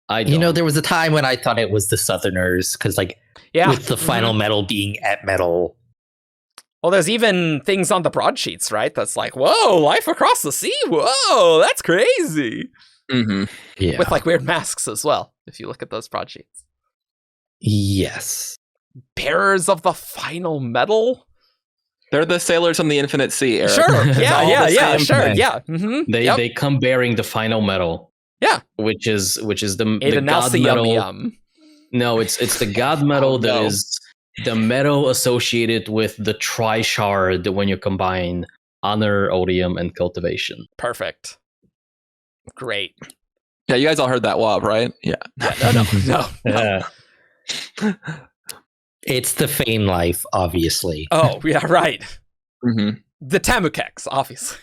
There was a time when I thought it was the Southerners, because with the final medal being at medal. Well, there's even things on the broadsheets, right? That's like, whoa, life across the sea. Whoa, that's crazy. Yeah. With weird masks as well, if you look at those broadsheets. Yes. Bearers of the final medal? They're the sailors on the Infinite Sea, Eric. Sure. Yeah, sure. Thing. Yeah. They come bearing the final medal. Yeah. Which is the god medal. No, it's the god medal that is the medal associated with the tri-shard when you combine honor, odium, and cultivation. Perfect. Great. Yeah, you guys all heard that wob, right? Yeah. No. Yeah. It's the feign life, obviously. Oh, yeah, right. The Tamukeks, obviously.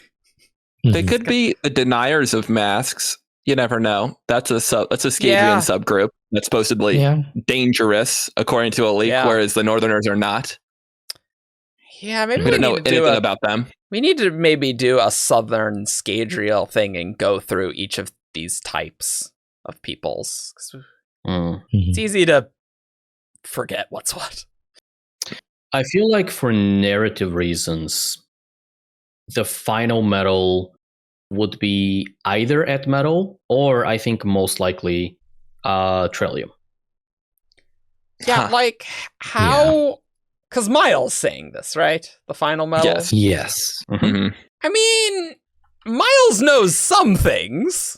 They could be the deniers of masks. You never know. That's a Scadrian subgroup that's supposedly dangerous, according to a leak, whereas the Northerners are not. Yeah, maybe we don't know anything about them. We need to maybe do a Southern Scadrial thing and go through each of these types of peoples. It's easy to forget what's what. I feel like for narrative reasons, the final medal would be either at metal or I think most likely Trellium. Yeah, how? Because Miles saying this, right? The final medal? Yes. I mean, Miles knows some things,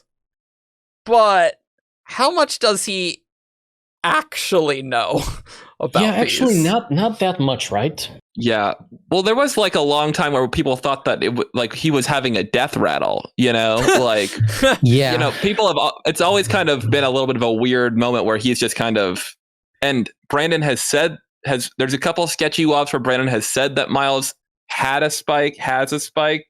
but how much does he actually know about these? Actually not that much, right? Yeah. Well, there was a long time where people thought that he was having a death rattle, people have, it's always kind of been a little bit of a weird moment where he's just kind of, and Brandon has there's a couple sketchy wobs where Brandon has said that Miles has a spike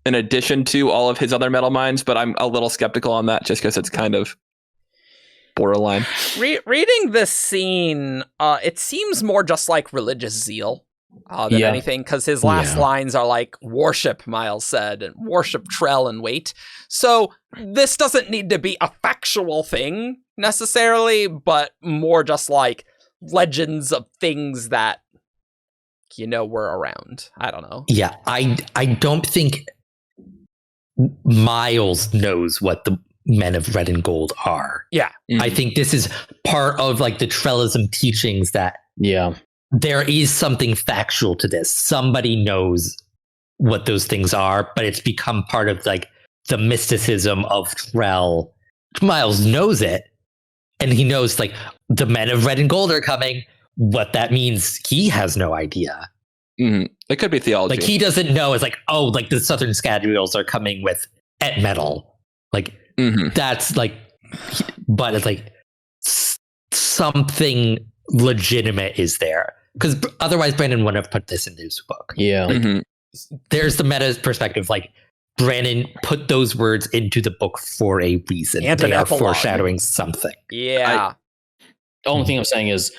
in addition to all of his other metal mines, but I'm a little skeptical on that just because it's kind of borderline. Reading this scene, it seems more just like religious zeal than anything, because his last lines are like, worship, Miles said, and worship Trell and wait. So this doesn't need to be a factual thing necessarily, but more just like legends of things that were around. I don't know. Yeah, I don't think Miles knows what the men of red and gold are. Yeah. I think this is part of the Trellism teachings that there is something factual to this. Somebody knows what those things are, but it's become part of the mysticism of Trell. Miles knows it, and he knows the men of red and gold are coming. What that means, he has no idea. It could be theology. He doesn't know. It's the Southern Scadrials are coming with et metal. That's but it's something legitimate is there, because otherwise Brandon wouldn't have put this in his book. There's the meta perspective. Brandon put those words into the book for a reason. And they are foreshadowing something. The only thing I'm saying is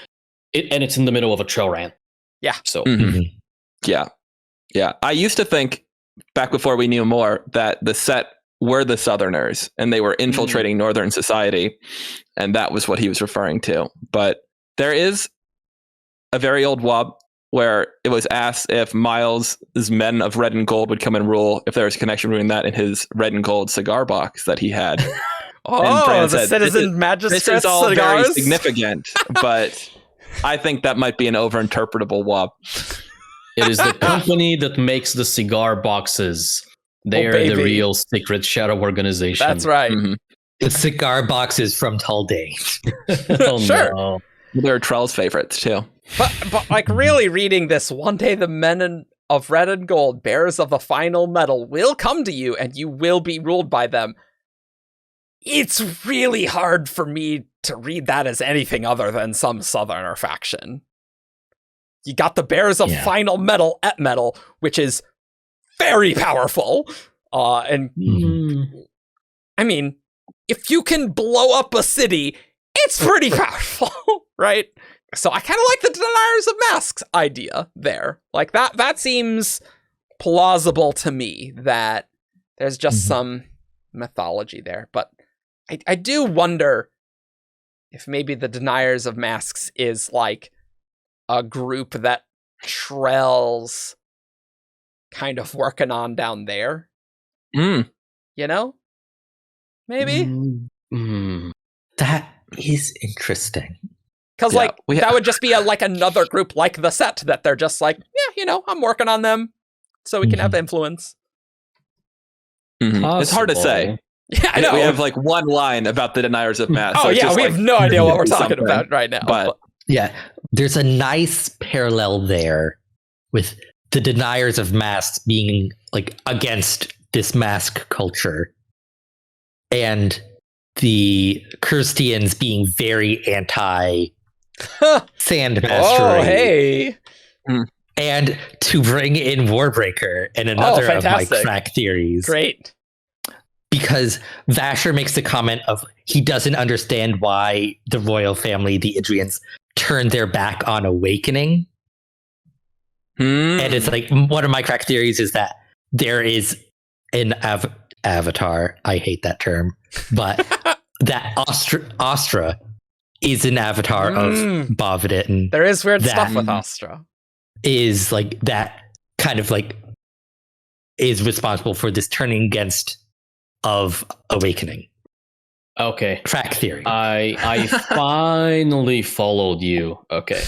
it's in the middle of a trail rant. So I used to think back before we knew more that the Set were the Southerners and they were infiltrating Northern society, and that was what he was referring to. But there is a very old wob where it was asked if Miles' men of red and gold would come and rule, if there was a connection between that and his red and gold cigar box that he had. The citizen magistrate cigars? This is all very significant, but I think that might be an overinterpretable wob. It is the company that makes the cigar boxes. They are the real secret shadow organization. That's right. The cigar boxes from Taldane. Sure. No. They're Trell's favorites too. But really reading this, one day the men of red and gold, bearers of the final medal, will come to you and you will be ruled by them. It's really hard for me to read that as anything other than some Southerner faction. You got the bearers of final medal et metal, which is very powerful. I mean, if you can blow up a city, it's pretty powerful, right? So I kind of like the Deniers of Masks idea there. Like that seems plausible to me, that there's just some mythology there. But I do wonder if maybe the Deniers of Masks is like a group that Trell's kind of working on down there. You know? Maybe? That is interesting. Because that would just be like another group like the Set, that they're just like, yeah, you know, I'm working on them so we can have influence. It's hard to say. Yeah, I know. We have like one line about the Deniers of Mass. Oh, yeah, we have no idea what we're talking about right now. But yeah, there's a nice parallel there with the Deniers of Masks being like against this mask culture, and the Kirstians being very anti sand mastery. Oh, hey. And to bring in Warbreaker and another of my crack theories. Great. Because Vasher makes the comment of he doesn't understand why the royal family, the Idrians, turned their back on awakening. And it's like, one of my crack theories is that there is an avatar. I hate that term. But that Astra is an avatar of Bovidit. And there is weird stuff with Astra. Is like that kind of like is responsible for this turning against of awakening. Okay. Crack theory. I finally followed you. Okay.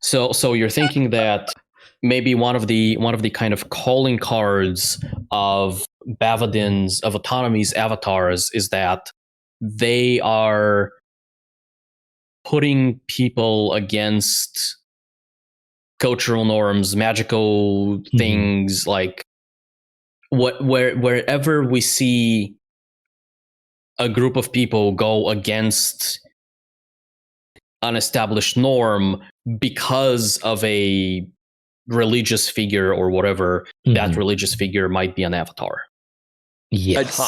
So you're thinking that maybe one of the kind of calling cards of Bavadin's, of Autonomy's avatars, is that they are putting people against cultural norms, magical things, like wherever we see a group of people go against an established norm because of a religious figure or whatever, that religious figure might be an avatar. Yes.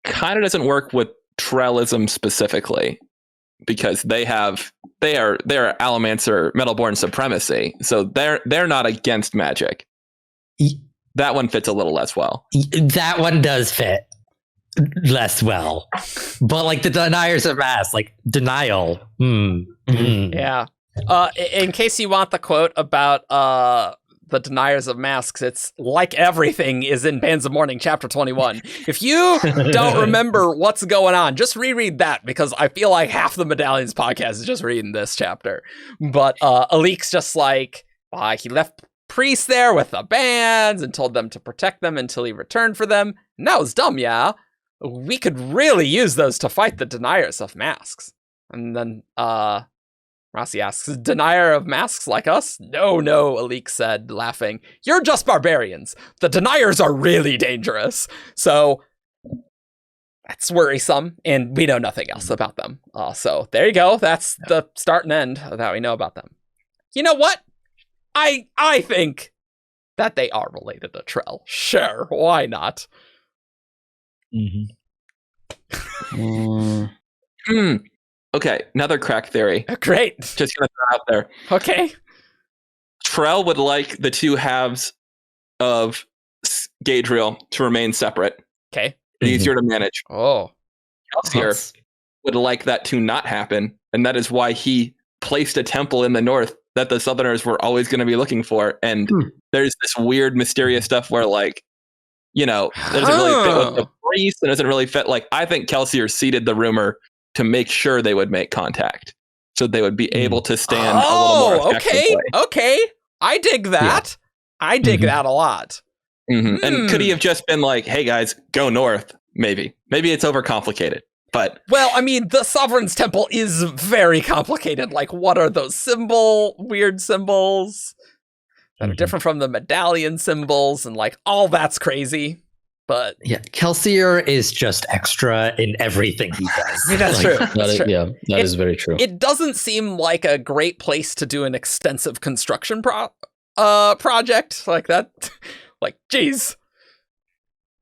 It kind of doesn't work with Trellism specifically, because they are Alamancer Metalborn supremacy, so they're not against magic. That one fits a little less well. That one does fit less well, but like the Deniers of Mass, like denial. Yeah. In case you want the quote about the Deniers of Masks, it's like everything is in Bands of Mourning, chapter 21. If you don't remember what's going on, just reread that, because I feel like half the Medallions podcast is just reading this chapter. But Alik's just like, he left priests there with the bands and told them to protect them until he returned for them. And that was dumb, yeah. We could really use those to fight the Deniers of Masks. And then Rossi asks, Denier of Masks like us? No, Alik said, laughing. You're just barbarians. The Deniers are really dangerous. So that's worrisome, and we know nothing else about them. So there you go. That's the start and end of how we know about them. You know what? I think that they are related to Trell. Sure, why not? Okay, another crack theory. Great. Just gonna throw it out there. Okay. Trell would like the two halves of Gadriel to remain separate. Okay. Easier to manage. Oh. Kelsier would like that to not happen, and that is why he placed a temple in the north that the Southerners were always going to be looking for. And there's this weird, mysterious stuff where, like, you know, it doesn't really fit with the priest, and it doesn't really fit. Like, I think Kelsier seeded the rumor to make sure they would make contact, so they would be able to stand a little more effectively. Okay. I dig that. Yeah. I dig that a lot. And could he have just been like, hey guys, go north? Maybe it's overcomplicated. But well, I mean, the Sovereign's Temple is very complicated. Like, what are those weird symbols that are different from the medallion symbols? And like, all that's crazy. But yeah, Kelsier is just extra in everything he does. I mean, that's true. That is very true. It doesn't seem like a great place to do an extensive construction project like that. Like, geez.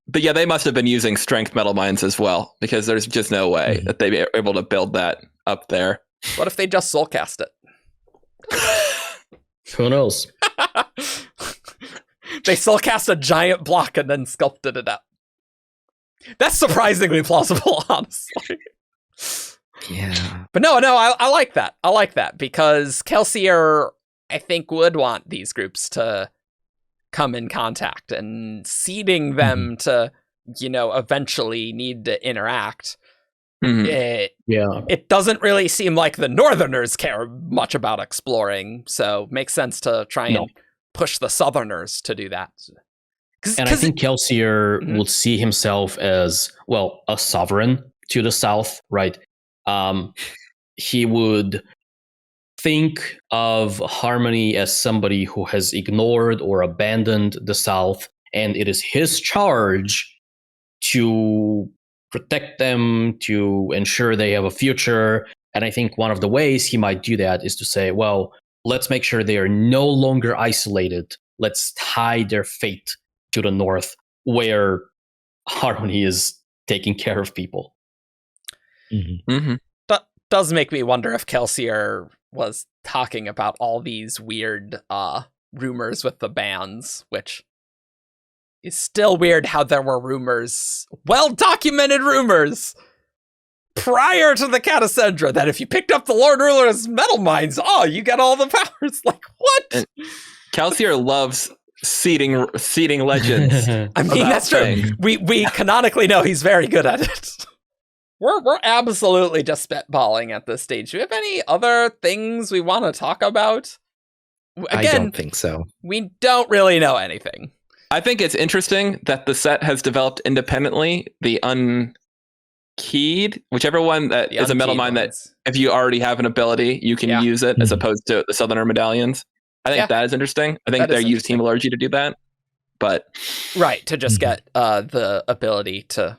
But yeah, they must have been using strength metal mines as well, because there's just no way that they'd be able to build that up there. What if they just soulcast it? Who knows? They soulcast a giant block and then sculpted it out. That's surprisingly plausible, honestly. Yeah. But no, I like that. I like that because Kelsier, I think, would want these groups to come in contact, and seeding them to, eventually need to interact. It doesn't really seem like the Northerners care much about exploring, so makes sense to try and push the Southerners to do that. And I think Kelsier would see himself as, well, a sovereign to the south, right? He would think of Harmony as somebody who has ignored or abandoned the south, and it is his charge to protect them, to ensure they have a future. And I think one of the ways he might do that is to say, well, let's make sure they are no longer isolated. Let's tie their fate to the north, where Harmony is taking care of people. That does make me wonder if Kelsier was talking about all these weird rumors with the bands, which is still weird how there were rumors, well-documented rumors, prior to the Catacendra, that if you picked up the Lord Ruler's metal mines, you get all the powers. Like, what? And Kelsier loves seeding legends. I mean, that's true. We canonically know he's very good at it. We're absolutely just spitballing at this stage. Do we have any other things we want to talk about? Again, I don't think so. We don't really know anything. I think it's interesting that the set has developed independently the unkeyed, whichever one that is a metal mine that if you already have an ability, you can use it as opposed to the Southerner medallions. I think that is interesting. I think they used Hemalurgy to do that. But right, to just get the ability to,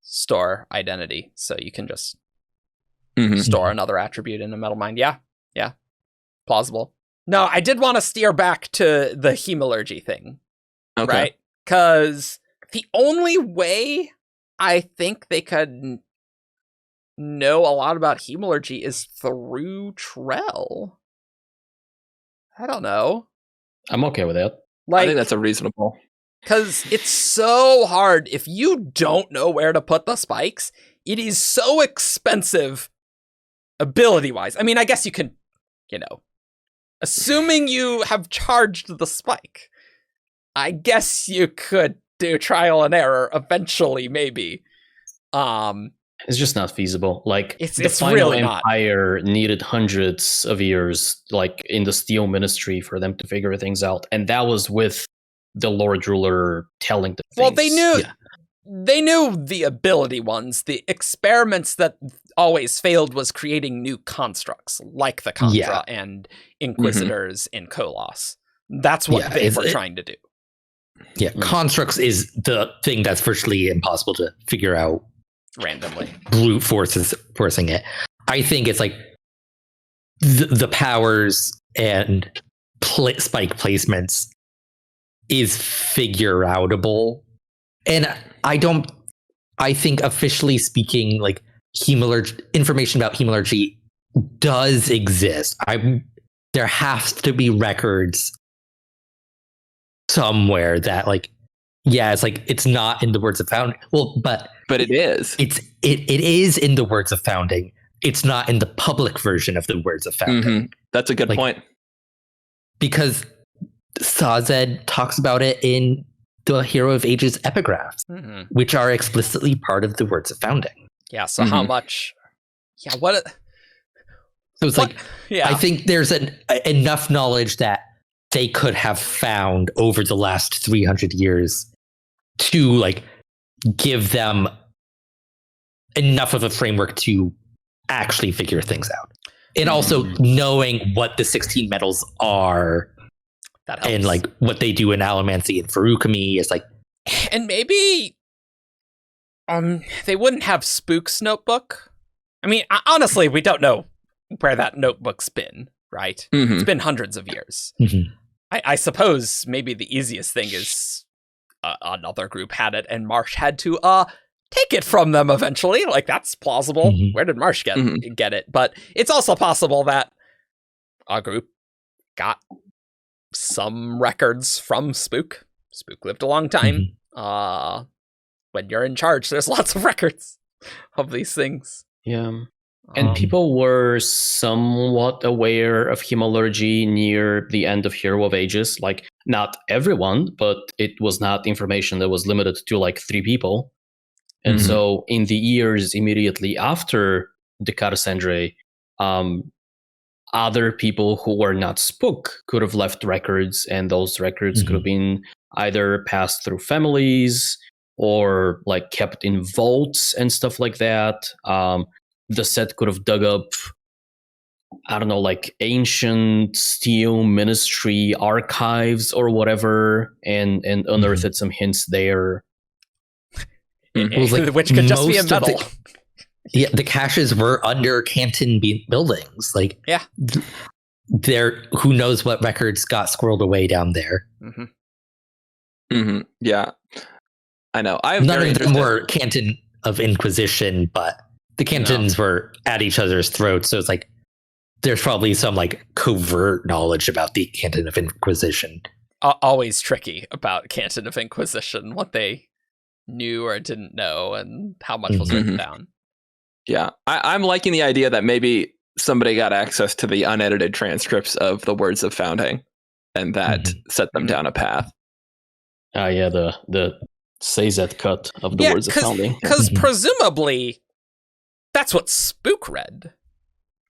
store identity. So you can just store another attribute in a metal mine. Yeah. Plausible. No, I did want to steer back to the Hemalurgy thing. Okay. Right? Because the only way I think they could know a lot about Hemalurgy is through Trell. I don't know. I'm okay with that. I think that's a reasonable. Because it's so hard. If you don't know where to put the spikes, it is so expensive ability-wise. I mean, I guess you can, assuming you have charged the spike, I guess you could do trial and error eventually, maybe. It's just not feasible. The final really Empire needed hundreds of years, in the Steel Ministry, for them to figure things out, and that was with the Lord Ruler telling them things. Well, they knew the ability ones. The experiments that always failed was creating new constructs, like the Contra and Inquisitors in Kolos. That's what they were trying to do. Yeah, constructs is the thing that's virtually impossible to figure out randomly. Brute forcing it. I think it's the powers and spike placements is figure outable, and I think officially speaking, Hemalurgy information about Hemalurgy does exist. There has to be records somewhere that it's not in the words of founding. Well, but it is. It is in the words of founding. It's not in the public version of the words of founding. That's a good point. Because Sazed talks about it in the Hero of Ages epigraphs, which are explicitly part of the words of founding. Yeah, so how much... Yeah, what... So it's I think there's enough knowledge that they could have found over the last 300 years to, give them enough of a framework to actually figure things out. And also knowing what the 16 metals are, that helps. And what they do in Allomancy and Feruchemy is and maybe they wouldn't have Spook's notebook. I mean, honestly, we don't know where that notebook's been, right? It's been hundreds of years. I suppose maybe the easiest thing is another group had it, and Marsh had to take it from them eventually. Like, that's plausible. Mhm. Where did Marsh get it? But it's also possible that a group got some records from Spook. Spook lived a long time. When you're in charge, there's lots of records of these things. Yeah. And people were somewhat aware of Hemalurgy near the end of Hero of Ages. Like, not everyone, but it was not information that was limited to like 3 people. And so in the years immediately after the Karsendre, other people who were not Spook could have left records, and those records could have been either passed through families or like kept in vaults and stuff like that. The set could have dug up, I don't know, like ancient steel ministry archives or whatever, and unearthed some hints there. Like, which could just be a metal. The caches were under canton buildings. Like, there, who knows what records got squirreled away down there. Yeah, I know. None of them were canton of Inquisition, but the cantons were at each other's throats. So it's like, there's probably some like covert knowledge about the canton of Inquisition. Always tricky about canton of Inquisition, what they knew or didn't know, and how much was written down. Yeah, I'm liking the idea that maybe somebody got access to the unedited transcripts of the Words of Founding, and that set them down a path. The Sazed cut of the Words of Founding. Because presumably, that's what Spook read.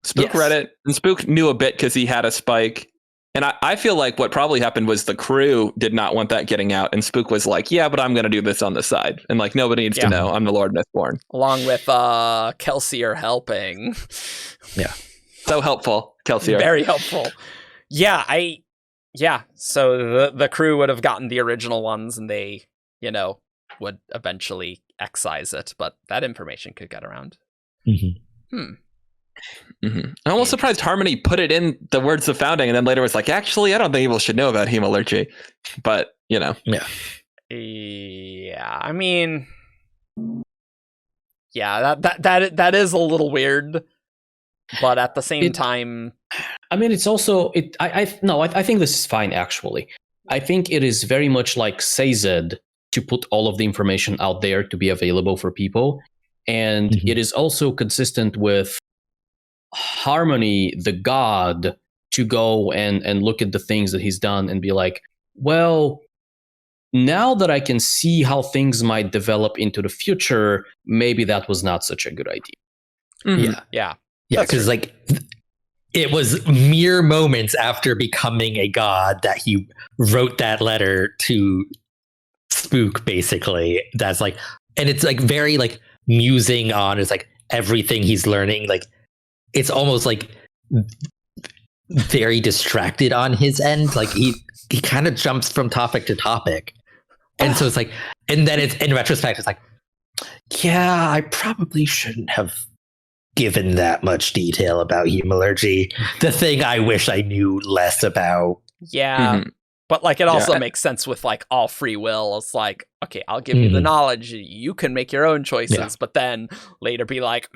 Spook read it, and Spook knew a bit because he had a spike. And I feel like what probably happened was the crew did not want that getting out, and Spook was like, yeah, but I'm going to do this on the side. And like, nobody needs to know. I'm the Lord Mistborn. Along with Kelsier helping. Yeah. So helpful, Kelsier. Very helpful. Yeah, so the crew would have gotten the original ones, and they, would eventually excise it, but that information could get around. I'm almost surprised Harmony put it in the Words of Founding, and then later was like, actually, I don't think people should know about Hemalurgy. But, Yeah, I mean, that is a little weird, but at the same time, I mean, it's also I think this is fine, actually. I think it is very much like Sazed to put all of the information out there to be available for people, and it is also consistent with Harmony, the god, to go and look at the things that he's done and be like, well, now that I can see how things might develop into the future, maybe that was not such a good idea. Yeah, because like, it was mere moments after becoming a god that he wrote that letter to Spook, basically. That's like, and it's like very like musing on is like everything he's learning. Like, it's almost like very distracted on his end. Like, he kind of jumps from topic to topic. And so it's like, and then it's in retrospect, it's like, yeah, I probably shouldn't have given that much detail about Hemalurgy. The thing I wish I knew less about. Yeah. But like, it also makes sense with like all free will. It's like, okay, I'll give you the knowledge. You can make your own choices, but then later be like,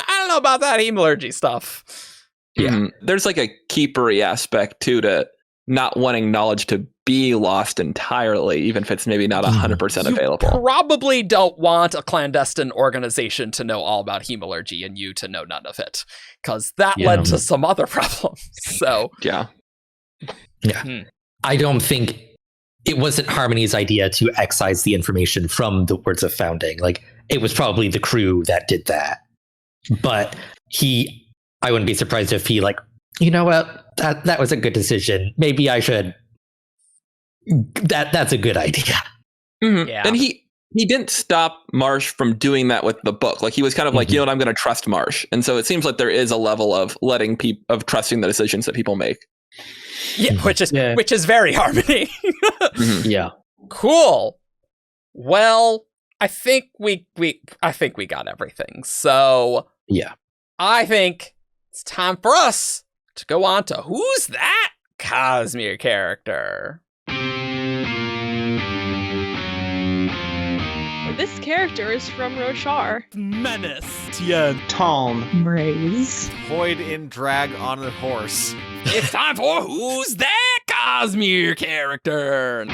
I don't know about that Hemalurgy stuff. There's like a keepery aspect too, to not wanting knowledge to be lost entirely, even if it's maybe not 100% available. You probably don't want a clandestine organization to know all about Hemalurgy and you to know none of it, because that led to some other problems. So I don't think it wasn't Harmony's idea to excise the information from the Words of Founding. Like, it was probably the crew that did that. But I wouldn't be surprised if he like, you know what, that was a good decision. Maybe I should. That's a good idea. Yeah. And he didn't stop Marsh from doing that with the book. Like, he was kind of like, you know what, I'm going to trust Marsh. And so it seems like there is a level of of trusting the decisions that people make. Yeah, which is very Harmony. Yeah. Cool. Well, I think we got everything. So yeah, I think it's time for us to go on to Who's That? Cosmere character? This character is from Roshar. Menace. Tien. Paalm. Raise. Void in drag on a horse. It's time for Who's That Cosmere Character?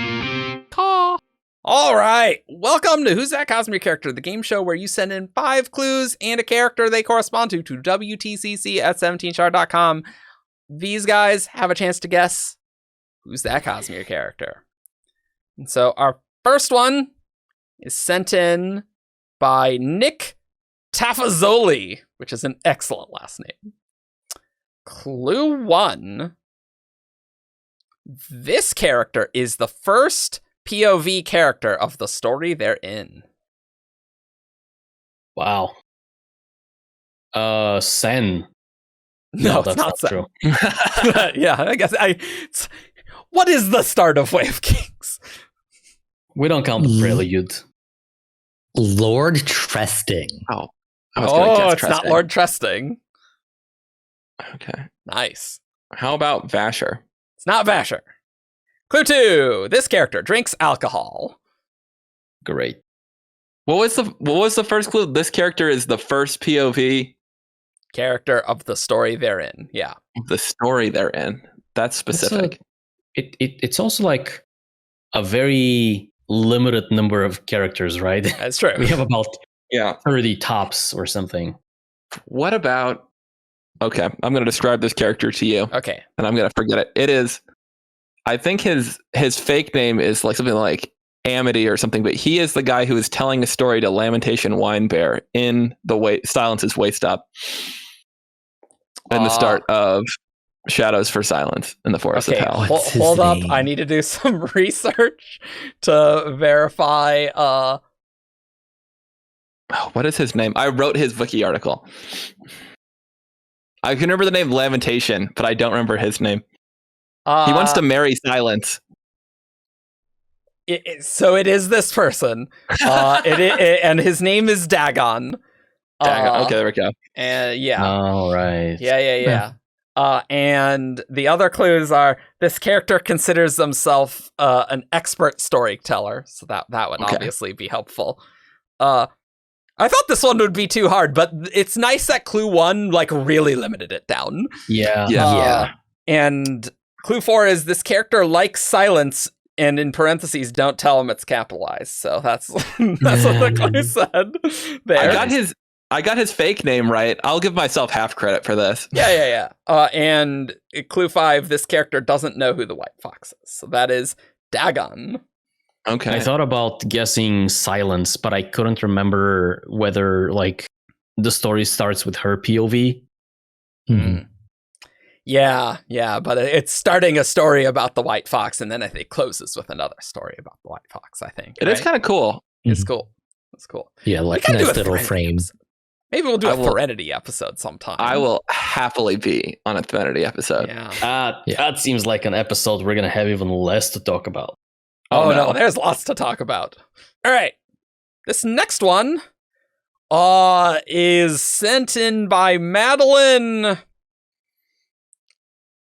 Caw. All right, welcome to Who's That Cosmere Character, the game show where you send in 5 clues and a character they correspond to wtcc at 17shard.com. These guys have a chance to guess who's that Cosmere character. And so our first one is sent in by Nick Tafazzoli, which is an excellent last name. Clue 1. This character is the first POV character of the story they're in. Wow. Sen. No, that's not not true. Yeah, I guess what is the start of Way of Kings? We don't count the prelude. Lord Tresting. Oh, I was gonna guess it's Tresting. not Lord Tresting. Okay. Nice. How about Vasher? It's not Vasher. Clue 2. This character drinks alcohol. Great. What was the first clue? This character is the first POV Character of the story they're in. Yeah. of the story they're in. That's specific. It's also like a very limited number of characters, right? That's true. We have about Yeah. 30 tops or something. What about? Okay, I'm going to describe this character to you, Okay. and I'm going to forget it. It is. I think his fake name is like something like Amity or something, but he is the guy who is telling a story to Lamentation Winebear in the Silence's Waste Up. And the start of Shadows for Silence in the Forest of Hell. Hold up. I need to do some research to verify. What is his name? I wrote his wiki article. I can remember the name Lamentation, but I don't remember his name. He wants to marry Silence. So it is this person. And his name is Dagon. Okay, there we go. Yeah. All right. Yeah. And the other clues are this character considers himself an expert storyteller, so that would obviously be helpful. I thought this one would be too hard, but it's nice that clue 1 like really limited it down. Yeah. And clue 4 is this character likes silence, and in parentheses, don't tell him it's capitalized. So that's what the clue said. There. I got his fake name right. I'll give myself half credit for this. Yeah. And clue 5, this character doesn't know who the White Fox is. So that is Dagon. Okay. I thought about guessing Silence, but I couldn't remember whether like the story starts with her POV. Yeah, but it's starting a story about the White Fox, and then I think it closes with another story about the White Fox, I think. It is kind of cool. It's cool. It's cool. Yeah, like nice little frames. Maybe we'll do a Threnody episode sometime. I will happily be on a Threnody episode. Yeah. That seems like an episode we're going to have even less to talk about. Oh no, there's lots to talk about. All right. This next one is sent in by Madeline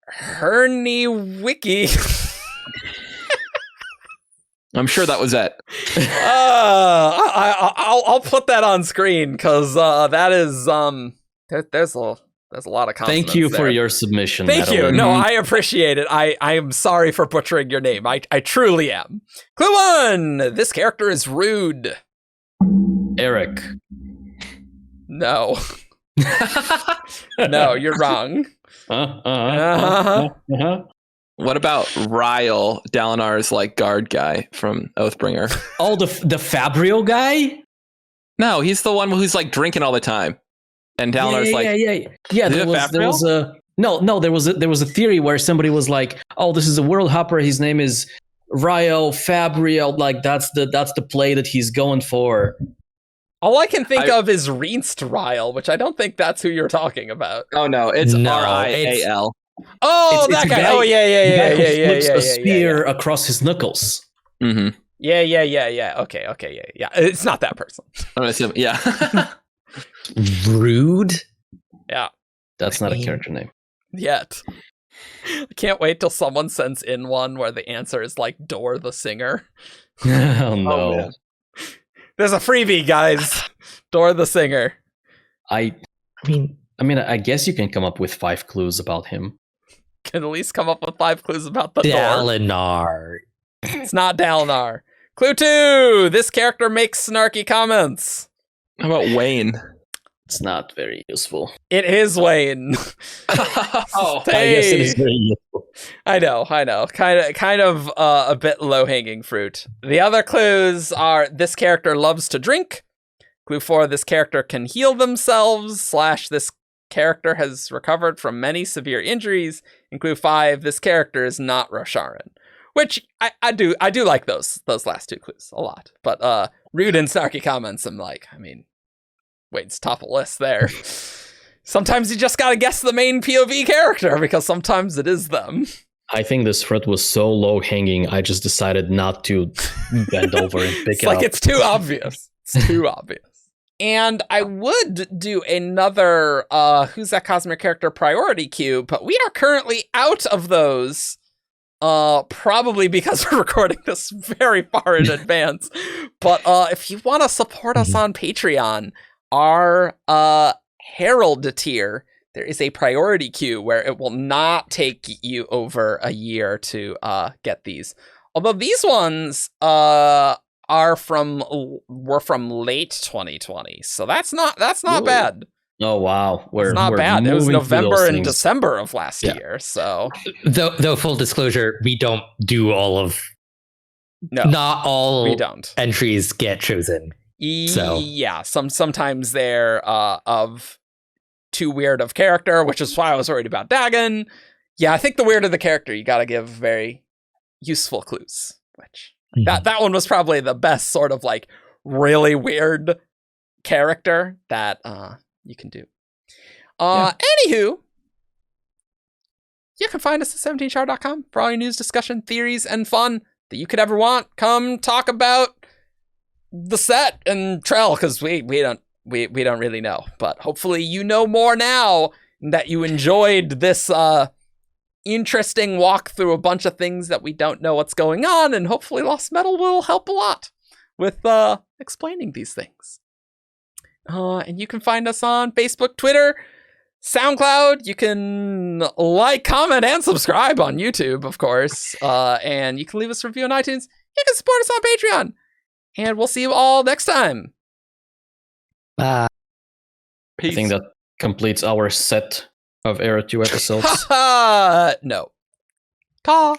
Herney-Wiki. I'm sure that was it. I'll put that on screen because that is there's a lot of consonants. Thank you there. for your submission. Thank you. Madeline. No, I appreciate it. I am sorry for butchering your name. I truly am. Clue 1. This character is rude. Eric. No. No, you're wrong. What about Ryle, Dalinar's like guard guy from Oathbringer? Oh, the Fabrio guy? No, he's the one who's like drinking all the time. And Dalinar's yeah. There was a theory where somebody was like, "Oh, this is a world hopper. His name is Ryle Fabrio. Like that's the play that he's going for." All I can think of is Reinst Ryle, which I don't think that's who you're talking about. Oh no, it's Rial. Oh, it's that guy. guy. Oh yeah. Flips a spear across his knuckles. Mm-hmm. Yeah. Okay, yeah. It's not that person. I'm assuming, yeah. Rude? Yeah. That's not a character name. Yet. I can't wait till someone sends in one where the answer is like Door the Singer. Oh no. Oh, man. There's a freebie, guys. Door the Singer. I mean, I guess you can come up with 5 clues about him. Can at least come up with 5 clues about the door. Dalinar. It's not Dalinar. Clue 2. This character makes snarky comments. How about Wayne? It's not very useful. It is Wayne. Oh, I guess it is very useful. I know. Kind of a bit low-hanging fruit. The other clues are this character loves to drink. Clue 4, this character can heal themselves, / this character has recovered from many severe injuries. And clue 5, this character is not Rosharan. Which I do like those last 2 clues a lot. But rude and snarky comments, I'm like, Wayne's top of the list there. Sometimes you just gotta guess the main POV character because sometimes it is them. I think this threat was so low hanging, I just decided not to bend over and pick it up. It's too obvious. It's too obvious. And I would do another Who's That Cosmere Character priority queue, but we are currently out of those. Probably because we're recording this very far in advance. But if you want to support us on Patreon, our Herald tier, there is a priority queue where it will not take you over a year to get these. Although these ones were from late 2020, so that's not Ooh. bad. Oh wow, it's not bad. It was November and December of last year, so. Though full disclosure, we don't do all of. No, not all. We don't. Entries get chosen. So yeah, sometimes they're of too weird of character, which is why I was worried about Dagon. Yeah, I think the weirder the character, you got to give very useful clues. Which that one was probably the best sort of like really weird character that you can do. Anywho, you can find us at 17shard.com for all your news, discussion, theories, and fun that you could ever want. Come talk about the set and Trell, because we don't really know, but hopefully you know more now that you enjoyed this interesting walk through a bunch of things that we don't know what's going on, and hopefully Lost Metal will help a lot with explaining these things. And you can find us on Facebook, Twitter, SoundCloud. You can like, comment, and subscribe on YouTube, of course. And you can leave us a review on iTunes. You can support us on Patreon. And we'll see you all next time. bye. I think that completes our set of Era 2 episodes. No. Ta.